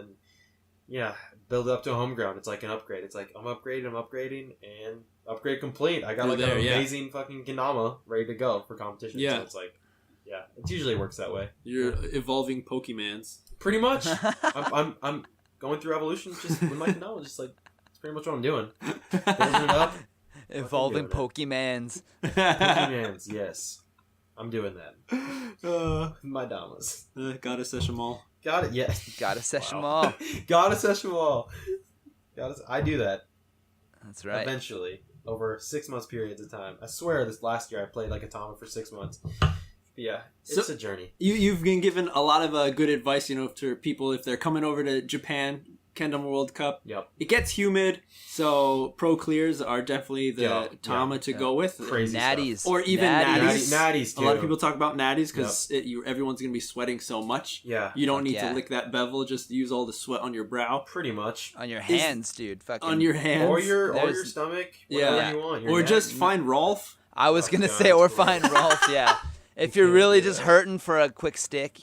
then build it up to a homegrown. It's like an upgrade. It's like I'm upgrading, and upgrade complete. I got an amazing fucking Kendama ready to go for competition. So it's like, it usually works that way. You're evolving Pokemans. Pretty much. I'm going through evolution just with my Kendama, just like. pretty much what I'm doing. Building it up. Evolving Pokemans. Pokemans, yes. I'm doing that. My Damas. Gotta sesh them all. Got it, yeah. Gotta sesh them all. Gotta sesh them all. I do that. That's right. Eventually. Over 6 months periods of time. I swear this last year I played like a tama for 6 months. But yeah, it's a journey. You've been given a lot of good advice, to people if they're coming over to Japan, Kendama World Cup. Yep. It gets humid, so pro clears are definitely the tama to go with. Crazy natties. stuff. Or even natties. Natties too. A lot of people talk about natties because everyone's going to be sweating so much. Yeah. You don't need to lick that bevel, just use all the sweat on your brow. Pretty much. On your hands, dude. Fucking. On your hands. Or your stomach. Whatever you want. Or just find Rolf. I was going to say, or find Rolf, yeah. If you're really just hurting for a quick stick,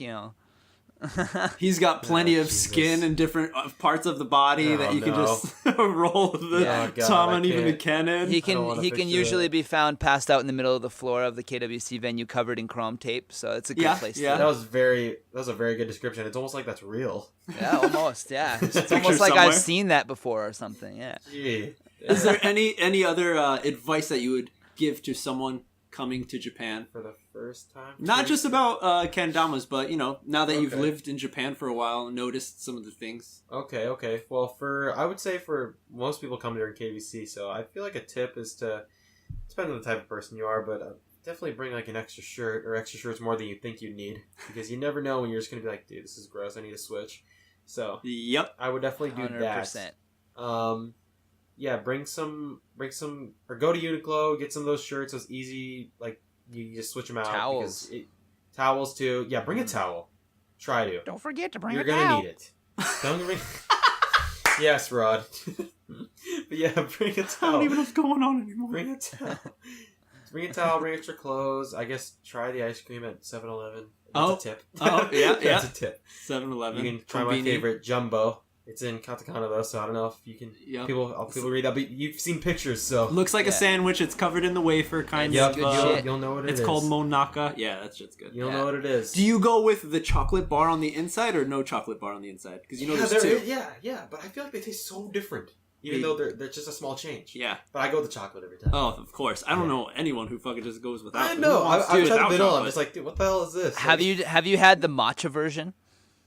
He's got plenty of skin and different parts of the body that you can just roll the tama and even the cannon. He can usually be found passed out in the middle of the floor of the KWC venue covered in chrome tape, so it's a good place to That was a very good description. It's almost like that's real. Yeah, almost, yeah. It's almost like I've seen that before or something, yeah. Is there any other advice that you would give to someone coming to Japan for the first time? Not just about kendamas, but now that you've lived in Japan for a while and noticed some of the things. Okay. Well, I would say for most people come during KVC, so I feel like a tip is to, depend on the type of person you are, but definitely bring like an extra shirt or extra shirts more than you think you need, because you never know when you're just gonna be like, dude, this is gross, I need to switch. So I would definitely do 100%. that. Yeah, bring some, or go to Uniqlo, get some of those shirts, those easy, like, you just switch them out. Towels. Towels, too. Yeah, bring a towel. Try to. Don't forget to bring You're a towel. You're going to need it. Don't bring... Yes, Rod. But yeah, bring a towel. I don't even know what's going on anymore. Bring a towel. Bring a towel, bring extra clothes. I guess try the ice cream at 7-Eleven. That's a tip. Oh, yeah. That's a tip. 7-Eleven. You can try my favorite, Jumbo. It's in katakana though, so I don't know if you can. Yep. People read that, but you've seen pictures, so looks like a sandwich. It's covered in the wafer kind of. You'll know what it is. It's called monaka. Yeah, that shit's good. You'll know what it is. Do you go with the chocolate bar on the inside or no chocolate bar on the inside? Because there's two. Yeah, but I feel like they taste so different, even though they're just a small change. Yeah, but I go with the chocolate every time. Oh, of course. I don't know anyone who fucking just goes without. I know. I've tried the vanilla. I'm just like, dude, what the hell is this? Have you had the matcha version?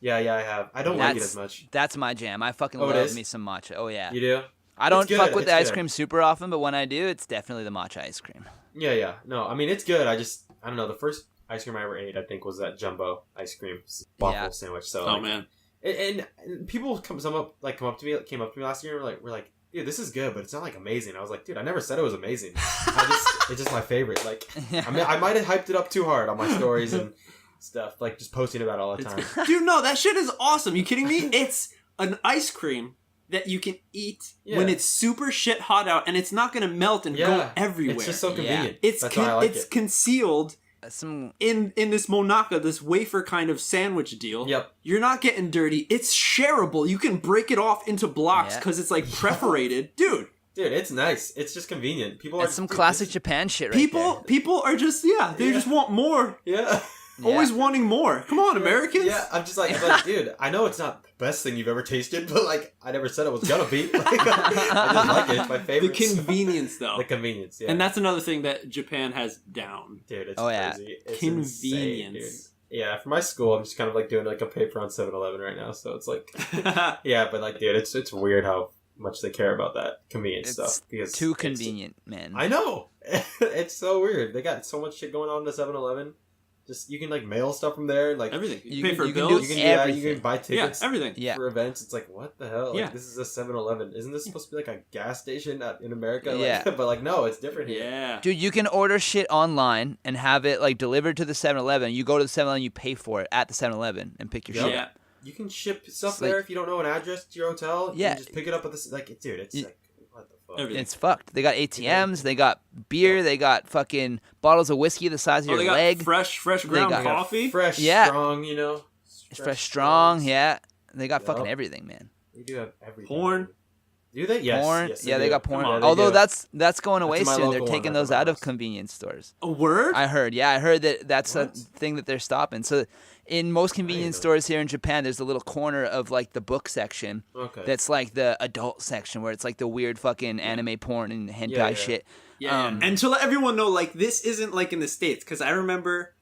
Yeah, I have. I don't like it as much. That's my jam. I fucking love me some matcha. Oh, yeah. You do? I don't fuck with the ice cream super often, but when I do, it's definitely the matcha ice cream. Yeah. No, I mean, it's good. I don't know. The first ice cream I ever ate, I think, was that Jumbo ice cream waffle sandwich. So, man. And people came up to me last year and were like, dude, this is good, but it's not like amazing. I was like, dude, I never said it was amazing. It's just my favorite. Like, I mean, I might have hyped it up too hard on my stories and stuff, like just posting about it all the time. Dude, no, that shit is awesome. You kidding me? It's an ice cream that you can eat when it's super shit hot out, and it's not going to melt and go everywhere. It's just so convenient. It's That's why I like it. Concealed in this monaka, this wafer kind of sandwich deal. Yep. You're not getting dirty. It's shareable. You can break it off into blocks because it's like perforated. Dude, it's nice. It's just convenient. That's some classic Japan shit right there. People are just, they just want more. Yeah. Always wanting more. Come on, Americans. Yeah, I'm just like, dude, I know it's not the best thing you've ever tasted, but like, I never said it was gonna be. Like, I just like it. It's my favorite. The convenience, though. The convenience, yeah. And that's another thing that Japan has down. Dude, it's crazy. It's convenience. Insane, yeah, for my school, I'm just kind of like doing like a paper on 7-Eleven right now, so it's like, yeah, but like, dude, it's weird how much they care about that convenience stuff. Because too convenient, man. I know. It's so weird. They got so much shit going on in the 7-Eleven. Just you can like mail stuff from there, like everything. You pay for bills. You can buy tickets. Everything. For events. It's like, what the hell? Like, this is a 7-Eleven. Isn't this supposed to be like a gas station in America? Like, but like, no, it's different here. Yeah, dude, you can order shit online and have it like delivered to the 7-Eleven. You go to the 7-Eleven, you pay for it at the 7-Eleven and pick your shit up. You can ship stuff there if you don't know an address to your hotel. You can just pick it up at this. Like, dude, it's like. What the fuck? Everything. It's fucked. They got ATMs, they got beer, they got fucking bottles of whiskey the size of your leg. Fresh ground coffee. Fresh, strong, you know. Fresh strong, yeah. They got fucking everything, man. They do have everything. Porn. Do they? Yes. Porn. Yes, They got porn. Yeah, they Although do. that's going away That's my soon. They're local one taking right those by my out of house. convenience stores. A word? I heard that that's What? a thing that they're stopping. So in most convenience stores here in Japan, there's a little corner of like the book section. Okay. That's like the adult section where it's like the weird fucking anime porn and hentai shit. Yeah, and to let everyone know, like, this isn't like in the States, because I remember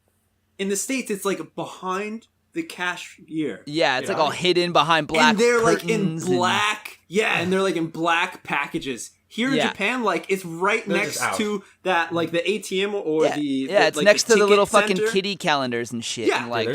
in the States it's like behind the cashier. Yeah, it's like all hidden behind black and they're like curtains in black. And they're like in black packages. Here in Japan, like, it's right next to that, like, the ATM or the it's like, next the to the little ticket fucking center. kitty calendars and shit. Yeah. And like,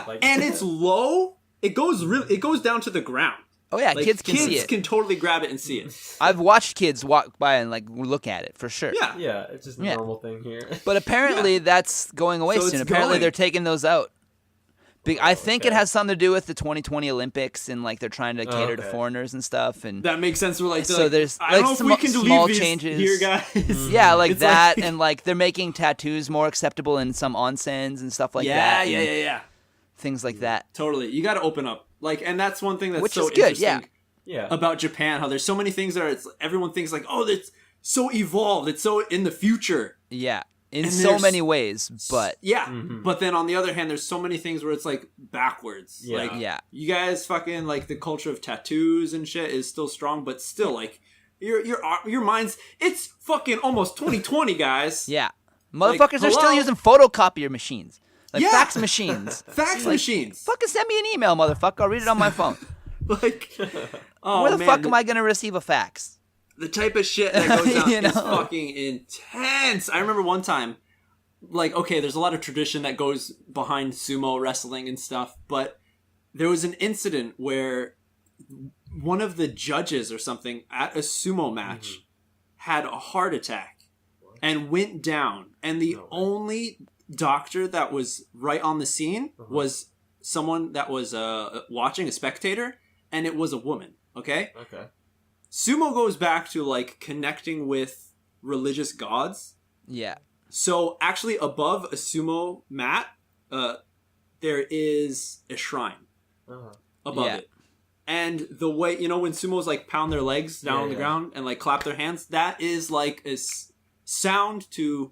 Like, and it's low. It goes down to the ground. Oh yeah, Like, kids can see it. Kids can totally grab it and see it. I've watched kids walk by and like look at it for sure. Yeah. It's just a normal thing here. But apparently that's going away So soon. it's Apparently going. they're taking those out. I think it has something to do with the 2020 Olympics and like they're trying to cater to foreigners and stuff. And That makes sense. We're like, so there's I don't know like if some we can small leave these changes here, guys. Yeah, like It's that, like- and like they're making tattoos more acceptable in some onsens and stuff like that. Yeah. Things like that. Totally. You got to open up. Like, and that's one thing that's Which so is good, interesting Yeah. about Japan. How there's so many things that are, everyone thinks like, oh, it's so evolved. It's so in the future. Yeah, in And so there's- many ways, but Yeah. But then on the other hand, there's so many things where it's like backwards. Yeah. Like, yeah. you guys fucking, like, the culture of tattoos and shit is still strong, but still, like, your minds, it's fucking almost 2020, guys. Yeah. Motherfuckers are still hello? using photocopier machines. Like Yeah. fax machines. Fax machines. Fucking send me an email, motherfucker. I'll read it on my phone. Like, oh, Where the man, fuck am I going to receive a fax? The type of shit that goes down You know? is fucking intense. I remember one time, like, okay, there's a lot of tradition that goes behind sumo wrestling and stuff, but there was an incident where one of the judges or something at a sumo match had a heart attack and went down. And the only doctor that was right on the scene was someone that was watching, a spectator, and it was a woman. Okay? Okay. Sumo goes back to, like, connecting with religious gods. Yeah. So actually above a sumo mat, there is a shrine above it. And the way, you know, when sumos like pound their legs down on the ground and like clap their hands, that is like a sound to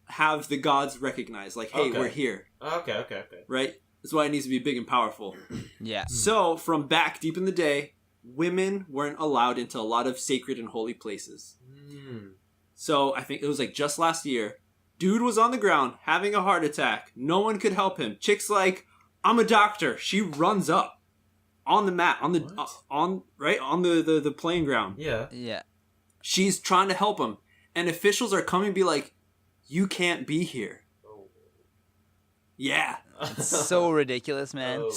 have the gods recognize, like, hey, we're here. Okay. Right? That's why it needs to be big and powerful. Yeah. So from back deep in the day, women weren't allowed into a lot of sacred and holy places. So I think it was like just last year, dude was on the ground having a heart attack. No one could help him. Chick's like, I'm a doctor. She runs up on the mat, on the on the playing ground. Yeah. Yeah. She's trying to help him, and officials are coming and be like, you can't be here. Yeah. It's so ridiculous, man.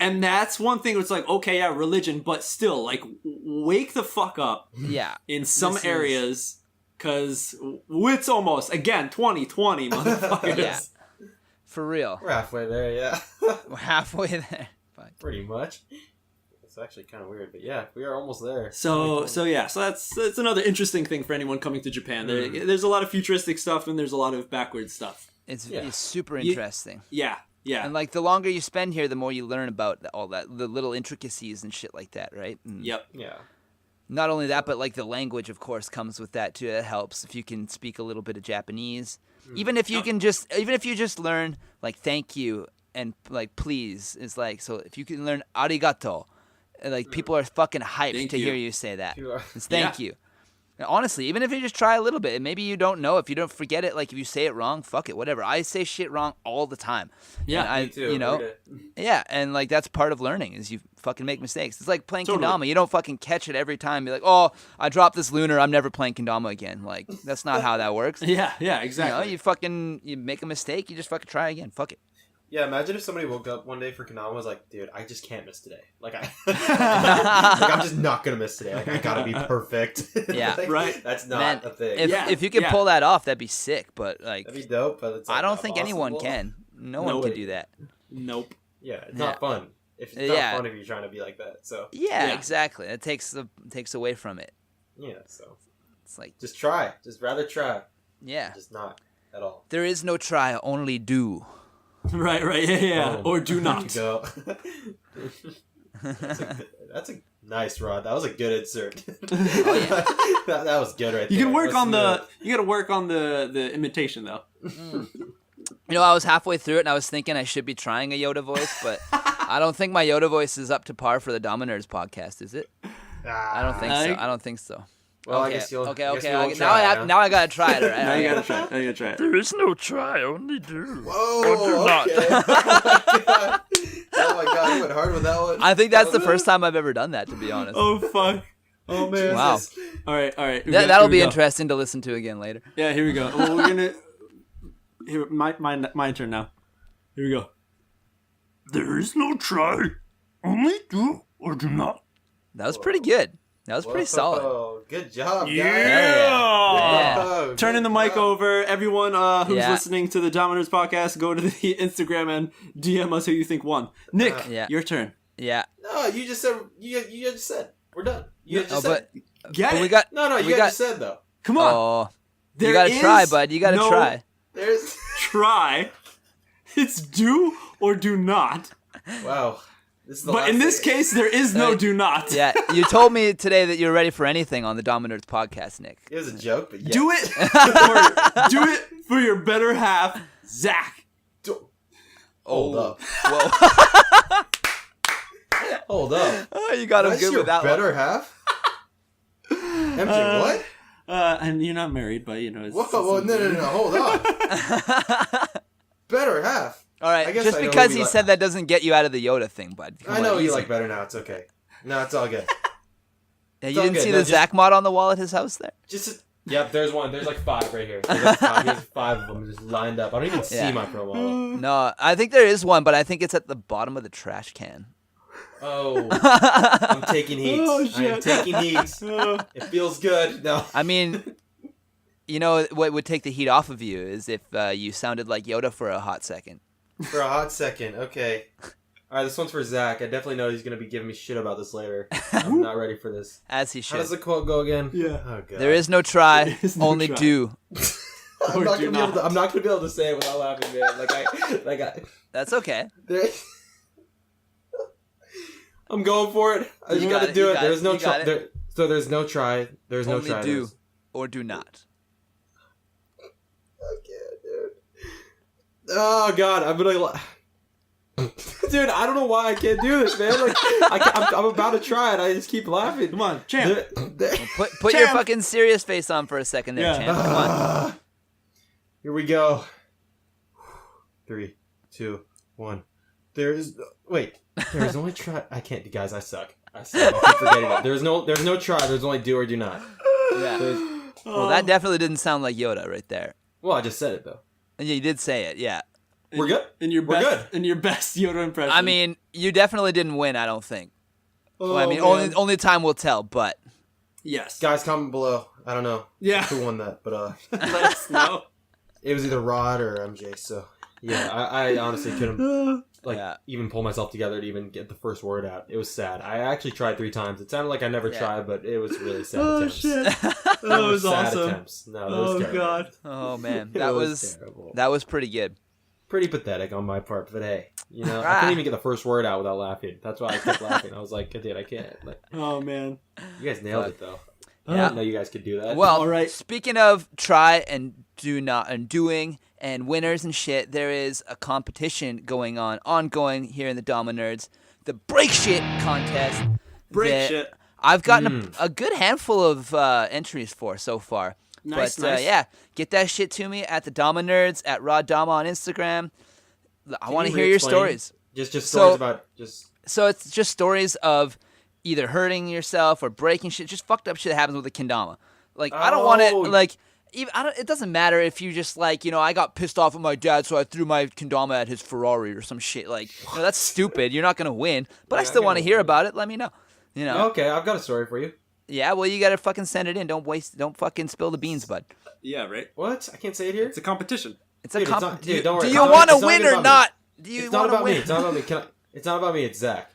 And that's one thing. It's like, okay, yeah, religion, but still, like, wake the fuck up. Yeah. In some areas, because it's almost, again, 2020, motherfuckers. Yeah. For real. We're halfway there, yeah. We're halfway there. Fuck. Pretty much. It's actually kind of weird, but yeah, we are almost there. So that's another interesting thing for anyone coming to Japan. There's a lot of futuristic stuff and there's a lot of backward stuff. It's super interesting. Yeah. And like the longer you spend here, the more you learn about all that, the little intricacies and shit like that, right? And Yep. Yeah. not only that, but like the language, of course, comes with that too. It helps if you can speak a little bit of Japanese. Even if you just learn like thank you and like please is like, so if you can learn arigato, like people are fucking hyped to hear you say that. It's thank you. And honestly, even if you just try a little bit, and maybe you don't know, if you don't forget it, like if you say it wrong, fuck it, whatever. I say shit wrong all the time. Yeah, me too. You know, yeah, and like that's part of learning is you fucking make mistakes. It's like playing Totally. kendama. You don't fucking catch it every time. Be like, oh, I dropped this lunar. I'm never playing kendama again. Like that's not how that works. Yeah, You exactly. know, you make a mistake, you just fucking try again. Fuck it. Yeah, imagine if somebody woke up one day for Kendama and was like, dude, I just can't miss today. Like, I'm just not going to miss today. Like, I got to be perfect. Yeah. Like, Right. That's not a thing. If you could pull that off, that'd be sick. But like, That'd be dope, but it's like, I don't not think possible. anyone can. No one can do that. Nope. Yeah, it's not fun. It's not fun if you're trying to be like that. So Yeah, exactly. It takes away from it. yeah, so It's like just try. Just rather try. yeah. Just not at all. There is no try, only do. Right, yeah. Oh, Or do there not. you go. That's a Nice, Rod. That was a good insert. Oh, yeah. that was good right you there. Can work on you got to work on the imitation though. You know, I was halfway through it and I was thinking I should be trying a Yoda voice, but I don't think my Yoda voice is up to par for the Damanerds podcast, is it? I don't think so. I don't think so. Well, okay. I guess you'll. Okay. Now I gotta try it. Right? Now you gotta try it. There is no try, only do. Whoa! Not. Okay. Oh my god! You went hard with that one. I think that's the first time I've ever done that, to be honest. Oh fuck! Oh man! Wow. All right. That'll be interesting to listen to again later. Yeah, here we go. Well, we're gonna. Here, my turn now. Here we go. There is no try, only do or do not. That was pretty good. That was pretty solid. Oh, good job, guys. Yeah. Turning the mic over. Everyone who's listening to the Damanerds podcast, go to the Instagram and DM us who you think won. Nick, your turn. Yeah. No, you just said you just said we're done. You just said. Get it? We got, you just said though. Come on. Oh, you gotta try, bud. You gotta try. There's try. It's do or do not. Wow. But in this case, there is no do not. Yeah, you told me today that you're ready for anything on the Damanerds podcast, Nick. It was a joke, but yes. Do it. Do it for your better half, Zack. Hold up. Whoa. Hold up. Oh, you got him good with that better one. half? MJ, what? And you're not married, but you know. It's, whoa, no. Hold on. Better half. All right, just because he said that doesn't get you out of the Yoda thing, bud. I know you like better now. It's okay. No, it's all good. Yeah, you didn't see the Zack mod on the wall at his house there? Yep, there's one. There's like 5 right here. There's 5 of them just lined up. I don't even see my promo. No, I think there is one, but I think it's at the bottom of the trash can. Oh, I'm taking heat. Oh, shit. I'm taking heat. It feels good. No, I mean, you know what would take the heat off of you is if you sounded like Yoda for a hot second. For a hot second, okay. All right, this one's for Zack. I definitely know he's going to be giving me shit about this later. I'm not ready for this. As he should. How does the quote go again? Yeah. Oh, God. There is no try, only do. I'm not going to be able to say it without laughing, man. That's okay. I'm going for it. I just got to do it. There's no try. So there's no try. There's no try. Only do or do not. Oh God, I'm gonna. Dude, I don't know why I can't do this, man. Like, I'm about to try it. I just keep laughing. Come on, champ. Put your fucking serious face on for a second there, champ. Come on. Here we go. 3, 2, 1. There's only try. I can't, guys. I suck. I keep forgetting it. There's no try. There's only do or do not. Yeah. Well, that definitely didn't sound like Yoda right there. Well, I just said it though. Yeah, you did say it. Yeah. We're good. We're good. In your best Yoda impression. I mean, you definitely didn't win. I don't think. Oh, well, I mean, only time will tell. But yes, guys, comment below. I don't know. Yeah, who won that? But let us know. It was either Rod or MJ. So yeah, I honestly couldn't even pull myself together to even get the first word out. It was sad. I actually tried 3 times. It sounded like I never tried, but it was really sad attempts. Shit. That was sad awesome. Attempts. No, that was terrible. God. Oh man, that was terrible. That was pretty good. Pretty pathetic on my part, but hey, I couldn't even get the first word out without laughing. That's why I kept laughing. I was like, dude, I can't. Like, oh man, you guys nailed it though. Yeah. I didn't know you guys could do that. Well, all right. Speaking of try and do not and doing and winners and shit, there is a competition ongoing here in the Damanerds, the Break Shit contest. Break Shit. I've gotten a good handful of entries for so far. Nice. Yeah, get that shit to me at the Damanerds, at Raw Dama on Instagram. I want to hear your stories. Just stories about just. So it's just stories of either hurting yourself or breaking shit, just fucked up shit that happens with a kendama. Like, I don't want it, like, it doesn't matter if you just, like, I got pissed off at my dad, so I threw my kendama at his Ferrari or some shit. Like, that's stupid. You're not going to win. But I still want to hear about it. Let me know. Okay, I've got a story for you. Yeah, well, you got to fucking send it in. Don't fucking spill the beans, bud. Yeah, right? What? I can't say it here? It's a competition. It's a competition. Don't worry. Do you want to win or not? It's not about me. It's not about me. It's not about me. It's Zack.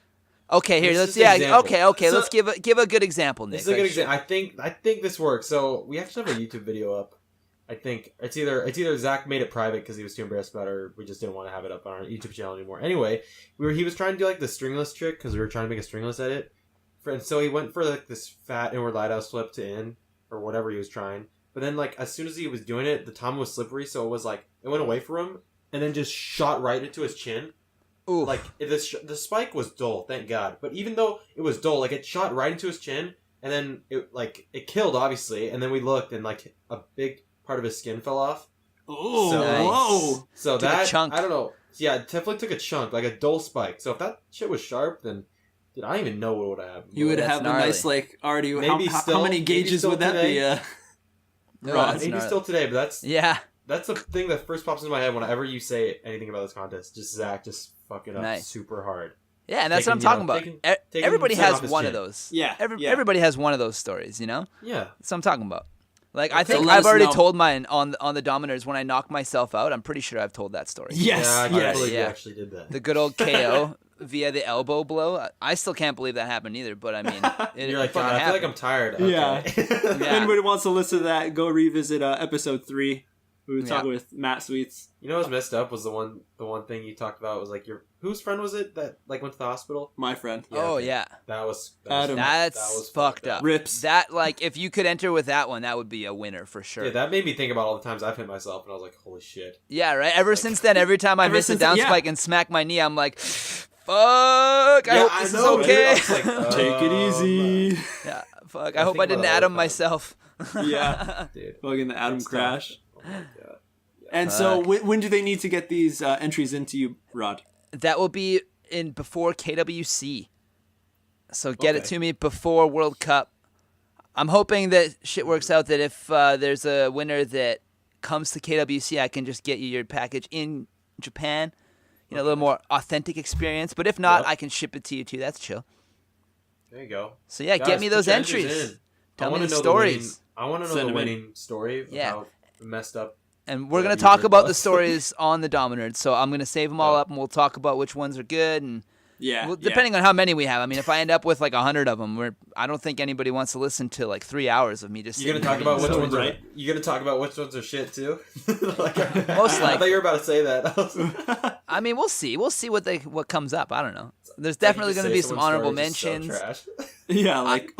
Okay, here, let's okay. So, let's give a good example, Nick. This is a good example. I think this works. So we actually have a YouTube video up. I think it's either Zack made it private because he was too embarrassed about it, or we just didn't want to have it up on our YouTube channel anymore. Anyway, he was trying to do like the stringless trick because we were trying to make a stringless edit And so he went for like this fat inward lighthouse flip to in, or whatever he was trying. But then like as soon as he was doing it, the tama was slippery, so it was like it went away from him and then just shot right into his chin. Ooh. Like the spike was dull, thank God. But even though it was dull, like it shot right into his chin, and then it killed obviously. And then we looked, and like a big part of his skin fell off. Oh, so, nice. Whoa! So took that a chunk. I don't know. Yeah, it definitely took a chunk, like a dull spike. So if that shit was sharp, then dude, I don't even know what would have happened. You would That's have gnarly. a nice like already. Maybe How many gauges would that today? be? No, Rod? that's Maybe gnarly. still today, but that's the thing that first pops into my head whenever you say anything about this contest. Just Zach just fucking up Nice. super hard. Yeah, and that's Taking, what I'm talking taking- about. taking Everybody sand has off his one chin. of those. Yeah, Everybody has one of those stories, you know? Yeah. That's what I'm talking about. Like, I Okay. think So let I've us already know. told mine on the Damanerds when I knocked myself out. I'm pretty sure I've told that story. Yes, Yeah, I can't yes. believe you Yeah. actually did that. The good old KO via the elbow blow. I still can't believe that happened either, but I mean, it You're like, fucking God, I feel like happened. I'm tired. Yeah. Okay. If anybody wants to listen to that, go revisit episode 3. We were Yeah. talking with Matt Sweets. You know what's messed up was the one thing you talked about was like whose friend was it that like went to the hospital? My friend. Oh, okay. yeah. That was Adam. That's that was fucked up. Rips. That, like, if you could enter with that one, that would be a winner for sure. Yeah, that made me think about all the times I've hit myself, and I was like, holy shit. Yeah, right? Ever since then, every time I Ever miss a since- down yeah. spike and smack my knee, I'm like, fuck, I Yeah, hope I this know, is dude. I okay. was like, Take it easy. Yeah, fuck, I I hope think I didn't about it all Adam the time. myself. Yeah. Dude. Fucking the Adam It's tough. crash. Oh my God. And so, Fuck. when do they need to get these entries into you, Rod? That will be in before KWC. So get it Okay. to me before World Cup. I'm hoping that shit works out, that if there's a winner that comes to KWC, I can just get you your package in Japan. You know, a little more authentic experience. But if not, Yep. I can ship it to you too. That's chill. There you go. So yeah, Guys, get me put those your entries. in. Tell I me wanna the know stories. I want to know Send the them in. winning story of Yeah. how messed up. And we're Yeah, going to you talk heard about the those. stories on the Damanerds. So I'm going to save them all up, and we'll talk about which ones are good. And Yeah. well, depending on how many we have. I mean, if I end up with like 100 of them, I don't think anybody wants to listen to like 3 hours of me just You're sitting gonna talk there about which eating ones right. are. You're gonna talk about which ones are shit too. Like, Most I likely. thought you were about to say that. I mean, we'll see. We'll see what comes up. I don't know. There's definitely going to be some honorable mentions. Yeah, like,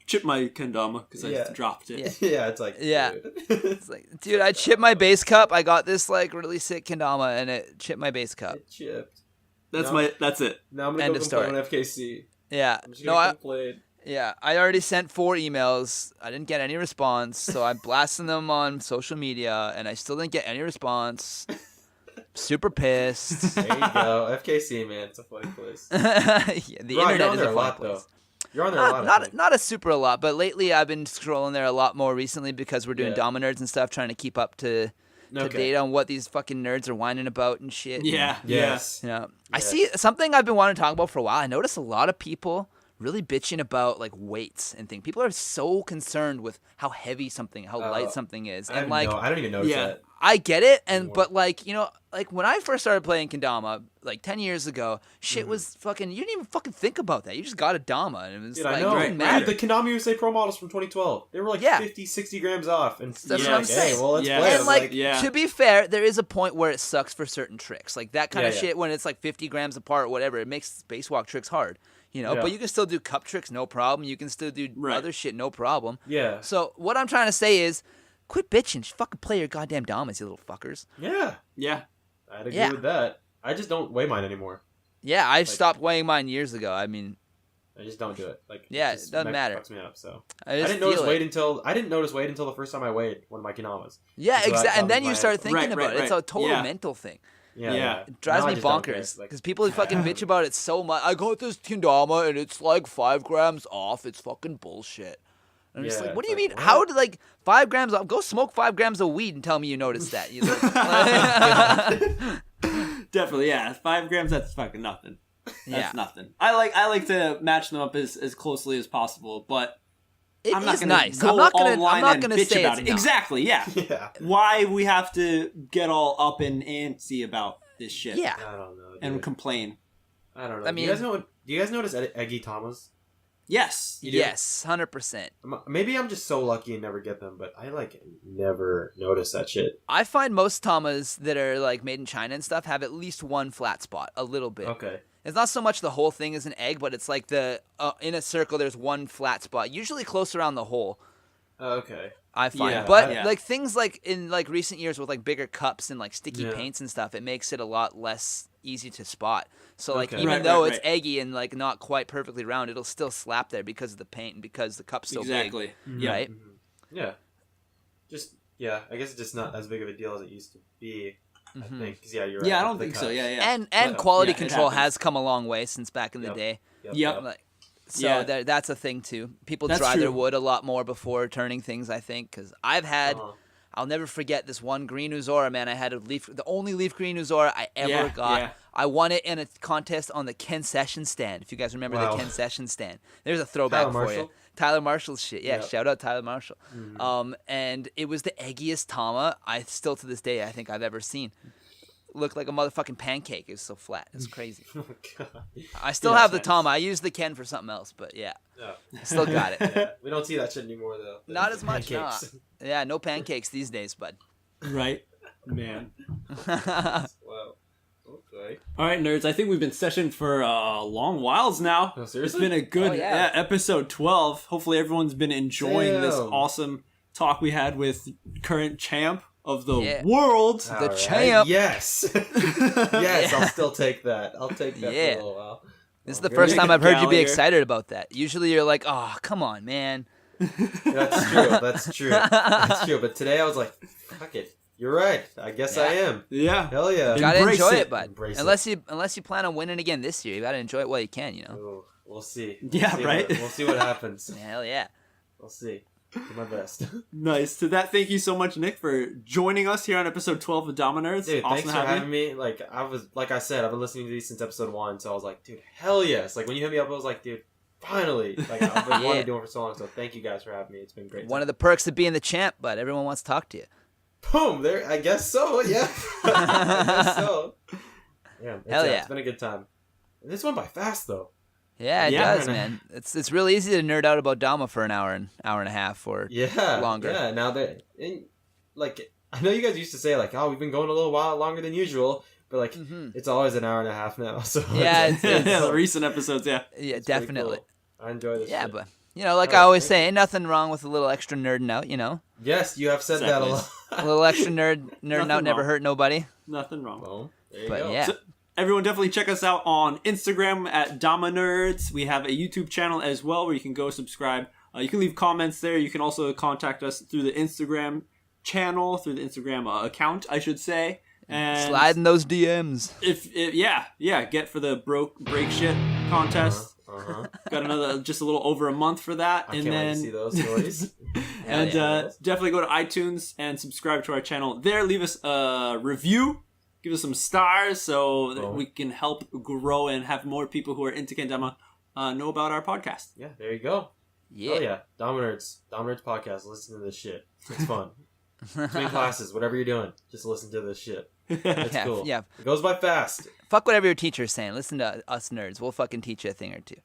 chip my Kendama because Yeah. I dropped it. Yeah, it's like Yeah. dude. It's like, dude, I chipped my base cup. I got this like really sick kendama, and it chipped my base cup. It chipped. That's No. that's it. Now I'm gonna End go of complain story. on FKC. Yeah. I'm just No, gonna I complain. I already sent 4 emails. I didn't get any response, so I'm blasting them on social media, and I still didn't get any response. Super pissed. There you go, FKC man, it's a funny place. Yeah, the Right, internet you're on is there a a fun lot place. though. You're on there a lot. I Not think. not a super a lot, but lately I've been scrolling there a lot more recently because we're doing Yeah. Damanerds and stuff, trying to keep up to Okay. date on what these fucking nerds are whining about and shit. Yeah. Yes. You know, I Yes. see something I've been wanting to talk about for a while. I notice a lot of people really bitching about like weights and things. People are so concerned with how heavy something, how light something is, and like I don't even notice Yeah. that. I get it, and Anymore. but like, you know, like when I first started playing Kendama like 10 years ago, shit was fucking. You didn't even fucking think about that. You just got a Dama, and it was Dude, like I know. it right, didn't matter. Dude, the Kendama USA Pro models from 2012. They were like Yeah. 50, 60 grams off. And That's you're what I'm like, saying. Hey, well, let's Yeah. play. And I'm like, yeah. to be fair, there is a point where it sucks for certain tricks, like that kind Yeah, of yeah. shit. When it's like 50 grams apart, whatever, it makes spacewalk tricks hard, you know. Yeah. But you can still do cup tricks, no problem. You can still do Right. other shit, no problem. yeah. So what I'm trying to say is, quit bitching. Just fucking play your goddamn Damas, you little fuckers. Yeah. Yeah. I'd agree Yeah. with that. I just don't weigh mine anymore. Yeah, I stopped weighing mine years ago. I mean, I just don't do it. Like, Yeah, just it doesn't matter. Fucks me up. So I I just didn't notice feel weight it. until the first time I weighed one of my Kenamas. Yeah, So that exactly. And then comes you my start answer. thinking Right, about right, it. It's right. a total Yeah. mental thing. Yeah. It drives Now I me just don't care. bonkers Like, because people fucking bitch about it so much. I got this kendama and it's like 5 grams off. It's fucking bullshit. And I'm just Yeah, like, what do it's you like, mean? what? How did like 5 grams off? Go smoke 5 grams of weed and tell me you noticed that. You look- Definitely, yeah. 5 grams, that's fucking nothing. That's Yeah. nothing. I like to match them up as closely as possible, but It I'm not is gonna nice. go I'm not gonna. online I'm not and gonna bitch say about it's it. not. Exactly, yeah. yeah. Why we have to get all up and antsy about this shit? Yeah. I don't know. And dude. complain. I don't know. I do you mean- guys know? Do you guys notice eggy tamas? Yes. You do? Yes, 100%. Maybe I'm just so lucky and never get them, but I like never notice that shit. I find most tamas that are like made in China and stuff have at least one flat spot, a little bit. Okay. It's not so much the whole thing is an egg, but it's like the in a circle there's one flat spot, usually close around the hole. Okay. I find. Yeah, but yeah. like things like in like recent years with like bigger cups and like sticky paints and stuff, it makes it a lot less easy to spot. So like even though it's eggy and like not quite perfectly round, it'll still slap there because of the paint and because the cup's so big. Mm-hmm. Right? Mm-hmm. Yeah. Just I guess it's just not as big of a deal as it used to be. I think. 'Cause, you're right. Yeah, I don't think so. Yeah. And quality control has come a long way since back in the day. Yep. Like, so that's a thing too. People dry their wood a lot more before turning things, I think, because I've had. I'll never forget this one green Uzora, man. I had the only leaf green Uzora I ever got. Yeah. I won it in a contest on the Ken Session stand. If you guys remember the Ken Session stand, there's a throwback for you. Tyler Marshall's shit. Yeah, shout out Tyler Marshall. And it was the eggiest tama still to this day I think I've ever seen. Looked like a motherfucking pancake. It was so flat. It's crazy. Oh, God. I still have the tama. I used the Ken for something else, but still got it. We don't see that shit anymore though. Not as much. Nah. Yeah, no pancakes these days, bud. Right, man. Wow. Okay. All right, nerds. I think we've been sessioned for long whiles now. Oh, seriously? It's been a good episode 12. Hopefully, everyone's been enjoying this awesome talk we had with current champ of the world, the champ. Yes, yes. I'll still take that. I'll take that for a little while. This is the first time I've heard you be excited about that. Usually, you're like, "Oh, come on, man." That's true. That's true. That's true. But today I was like, "Fuck it." You're right. I guess I am. Yeah. Hell yeah. You gotta enjoy it, bud. Unless you plan on winning again this year, you gotta enjoy it while you can. You know. Ooh, we'll see. Right. We'll see what happens. Hell yeah. We'll see. Do my best. Nice. To that, thank you so much, Nick, for joining us here on episode 12 of Damanerds. Dude, awesome thanks for having me. Like I said, I've been listening to these since episode 1, so I was like, dude, hell yes. Like when you hit me up, I was like, dude, finally. Like I've been wanting to do it for so long, so thank you guys for having me. It's been great. One of the perks of being the champ, but everyone wants to talk to you. Boom! There, I guess so. Yeah, I guess so. Yeah, it's been a good time. This went by fast though. Yeah, it does, man. It's really easy to nerd out about Dama for an hour and a half or longer. Yeah, now like I know you guys used to say like, oh, we've been going a little while longer than usual, but like it's always an hour and a half now. So it's recent episodes, yeah, definitely. Cool. I enjoy this. Yeah, but I always say, ain't nothing wrong with a little extra nerding out, Yes, you have said that a lot. A little extra nerding out never hurt nobody. Nothing wrong. Well, there you go. go. Yeah. So, everyone definitely check us out on Instagram at damanerds. We have a YouTube channel as well where you can go subscribe. You can leave comments there. You can also contact us through the Instagram channel, through the Instagram account, I should say. And slide in those DMs. Get for the break shit contest. Got another just a little over a month for that. I can't wait to see those stories. And definitely go to iTunes and subscribe to our channel. There, leave us a review. Give us some stars so that we can help grow and have more people who are into Kendama know about our podcast. Yeah, there you go. Yeah. Oh yeah, Damanerds podcast. Listen to this shit. It's fun. Between classes, whatever you're doing, just listen to this shit. It's cool. Yeah, it goes by fast. Fuck whatever your teacher's saying. Listen to us nerds. We'll fucking teach you a thing or two.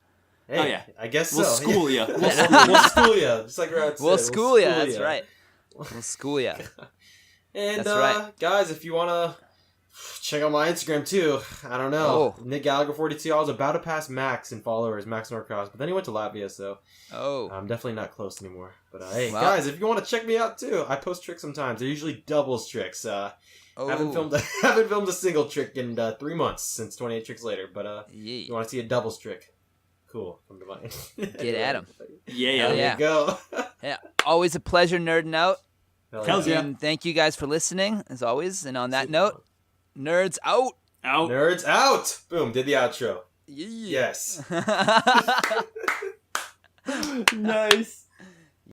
Hey, I guess we'll so. School you. We'll school you. Just like Rod said. We'll school you. That's right. We'll school you. And guys, if you wanna check out my Instagram too. I don't know. Nick Gallagher 42. I was about to pass Max in followers, Max Norcross, but then he went to Latvia, so I'm definitely not close anymore. But hey, guys, if you want to check me out too, I post tricks sometimes. They're usually doubles tricks. Haven't filmed a single trick in 3 months since 28 tricks later. But you want to see a doubles trick? Cool. Come to mine. Get at him. Yeah. There you go. Yeah. Always a pleasure nerding out. Hell yeah. And thank you guys for listening, as always. And on that note, nerds out. Nerds out. Boom. Did the outro. Yeah. Yes. Nice.